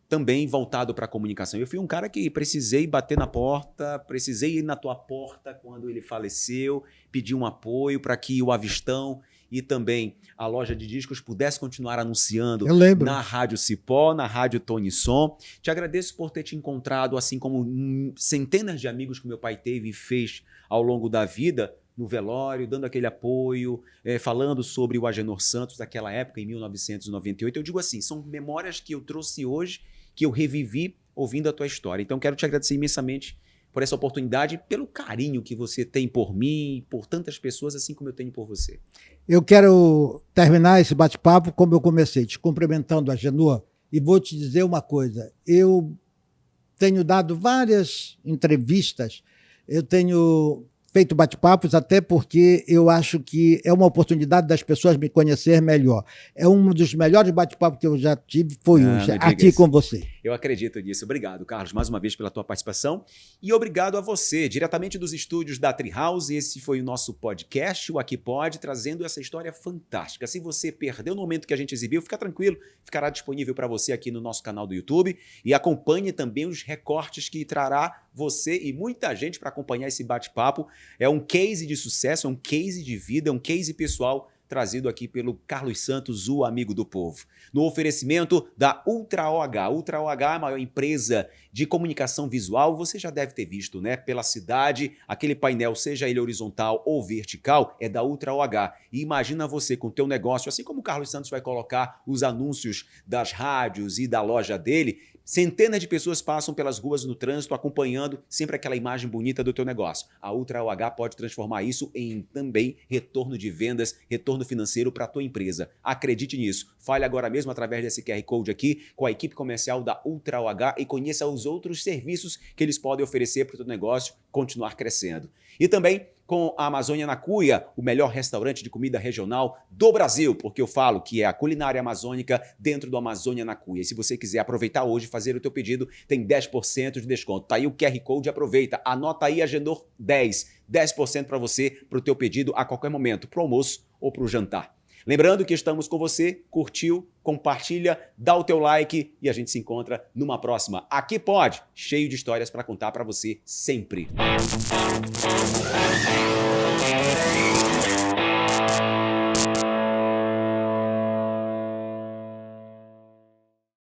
também voltado para a comunicação. Eu fui um cara que precisei bater na porta, precisei ir na tua porta quando ele faleceu, pedir um apoio para que o Avistão e também a loja de discos pudesse continuar anunciando na Rádio Cipó, na Rádio Tony Som. Te agradeço por ter te encontrado, assim como centenas de amigos que meu pai teve e fez ao longo da vida, no velório, dando aquele apoio, falando sobre o Agenor Santos daquela época, em 1998. Eu digo assim, são memórias que eu trouxe hoje, que eu revivi ouvindo a tua história. Então quero te agradecer imensamente por essa oportunidade, pelo carinho que você tem por mim, por tantas pessoas, assim como eu tenho por você. Eu quero terminar esse bate-papo como eu comecei, te cumprimentando, Agenor, e vou te dizer uma coisa. Eu tenho dado várias entrevistas, eu tenho feito bate-papos, até porque eu acho que é uma oportunidade das pessoas me conhecer melhor. É um dos melhores bate-papos que eu já tive, foi hoje, aqui com você. Eu acredito nisso. Obrigado, Carlos, mais uma vez pela tua participação e obrigado a você, diretamente dos estúdios da Treehouse. Esse foi o nosso podcast, o Aqui Pode, trazendo essa história fantástica. Se você perdeu no momento que a gente exibiu, fica tranquilo, ficará disponível para você aqui no nosso canal do YouTube e acompanhe também os recortes que trará você e muita gente para acompanhar esse bate-papo. É um case de sucesso, é um case de vida, é um case pessoal trazido aqui pelo Carlos Santos, o amigo do povo. No oferecimento da Ultra OH. Ultra OH é a maior empresa de comunicação visual. Você já deve ter visto, né? Pela cidade, aquele painel, seja ele horizontal ou vertical, é da Ultra OH. E imagina você com o teu negócio, assim como o Carlos Santos vai colocar os anúncios das rádios e da loja dele, centenas de pessoas passam pelas ruas no trânsito acompanhando sempre aquela imagem bonita do teu negócio. A Ultra OH pode transformar isso em também retorno de vendas, retorno financeiro para a tua empresa. Acredite nisso. Fale agora mesmo através desse QR Code aqui com a equipe comercial da Ultra OH e conheça os outros serviços que eles podem oferecer para o teu negócio continuar crescendo. E também com a Amazônia na Cuia, o melhor restaurante de comida regional do Brasil, porque eu falo que é a culinária amazônica dentro do Amazônia na Cuia. E se você quiser aproveitar hoje e fazer o teu pedido, tem 10% de desconto. Tá aí o QR Code, aproveita. Anota aí, Agenor 10. 10% para você, para o teu pedido a qualquer momento, para o almoço ou para o jantar. Lembrando que estamos com você, curtiu, compartilha, dá o teu like e a gente se encontra numa próxima. Aqui Pode, cheio de histórias para contar para você sempre.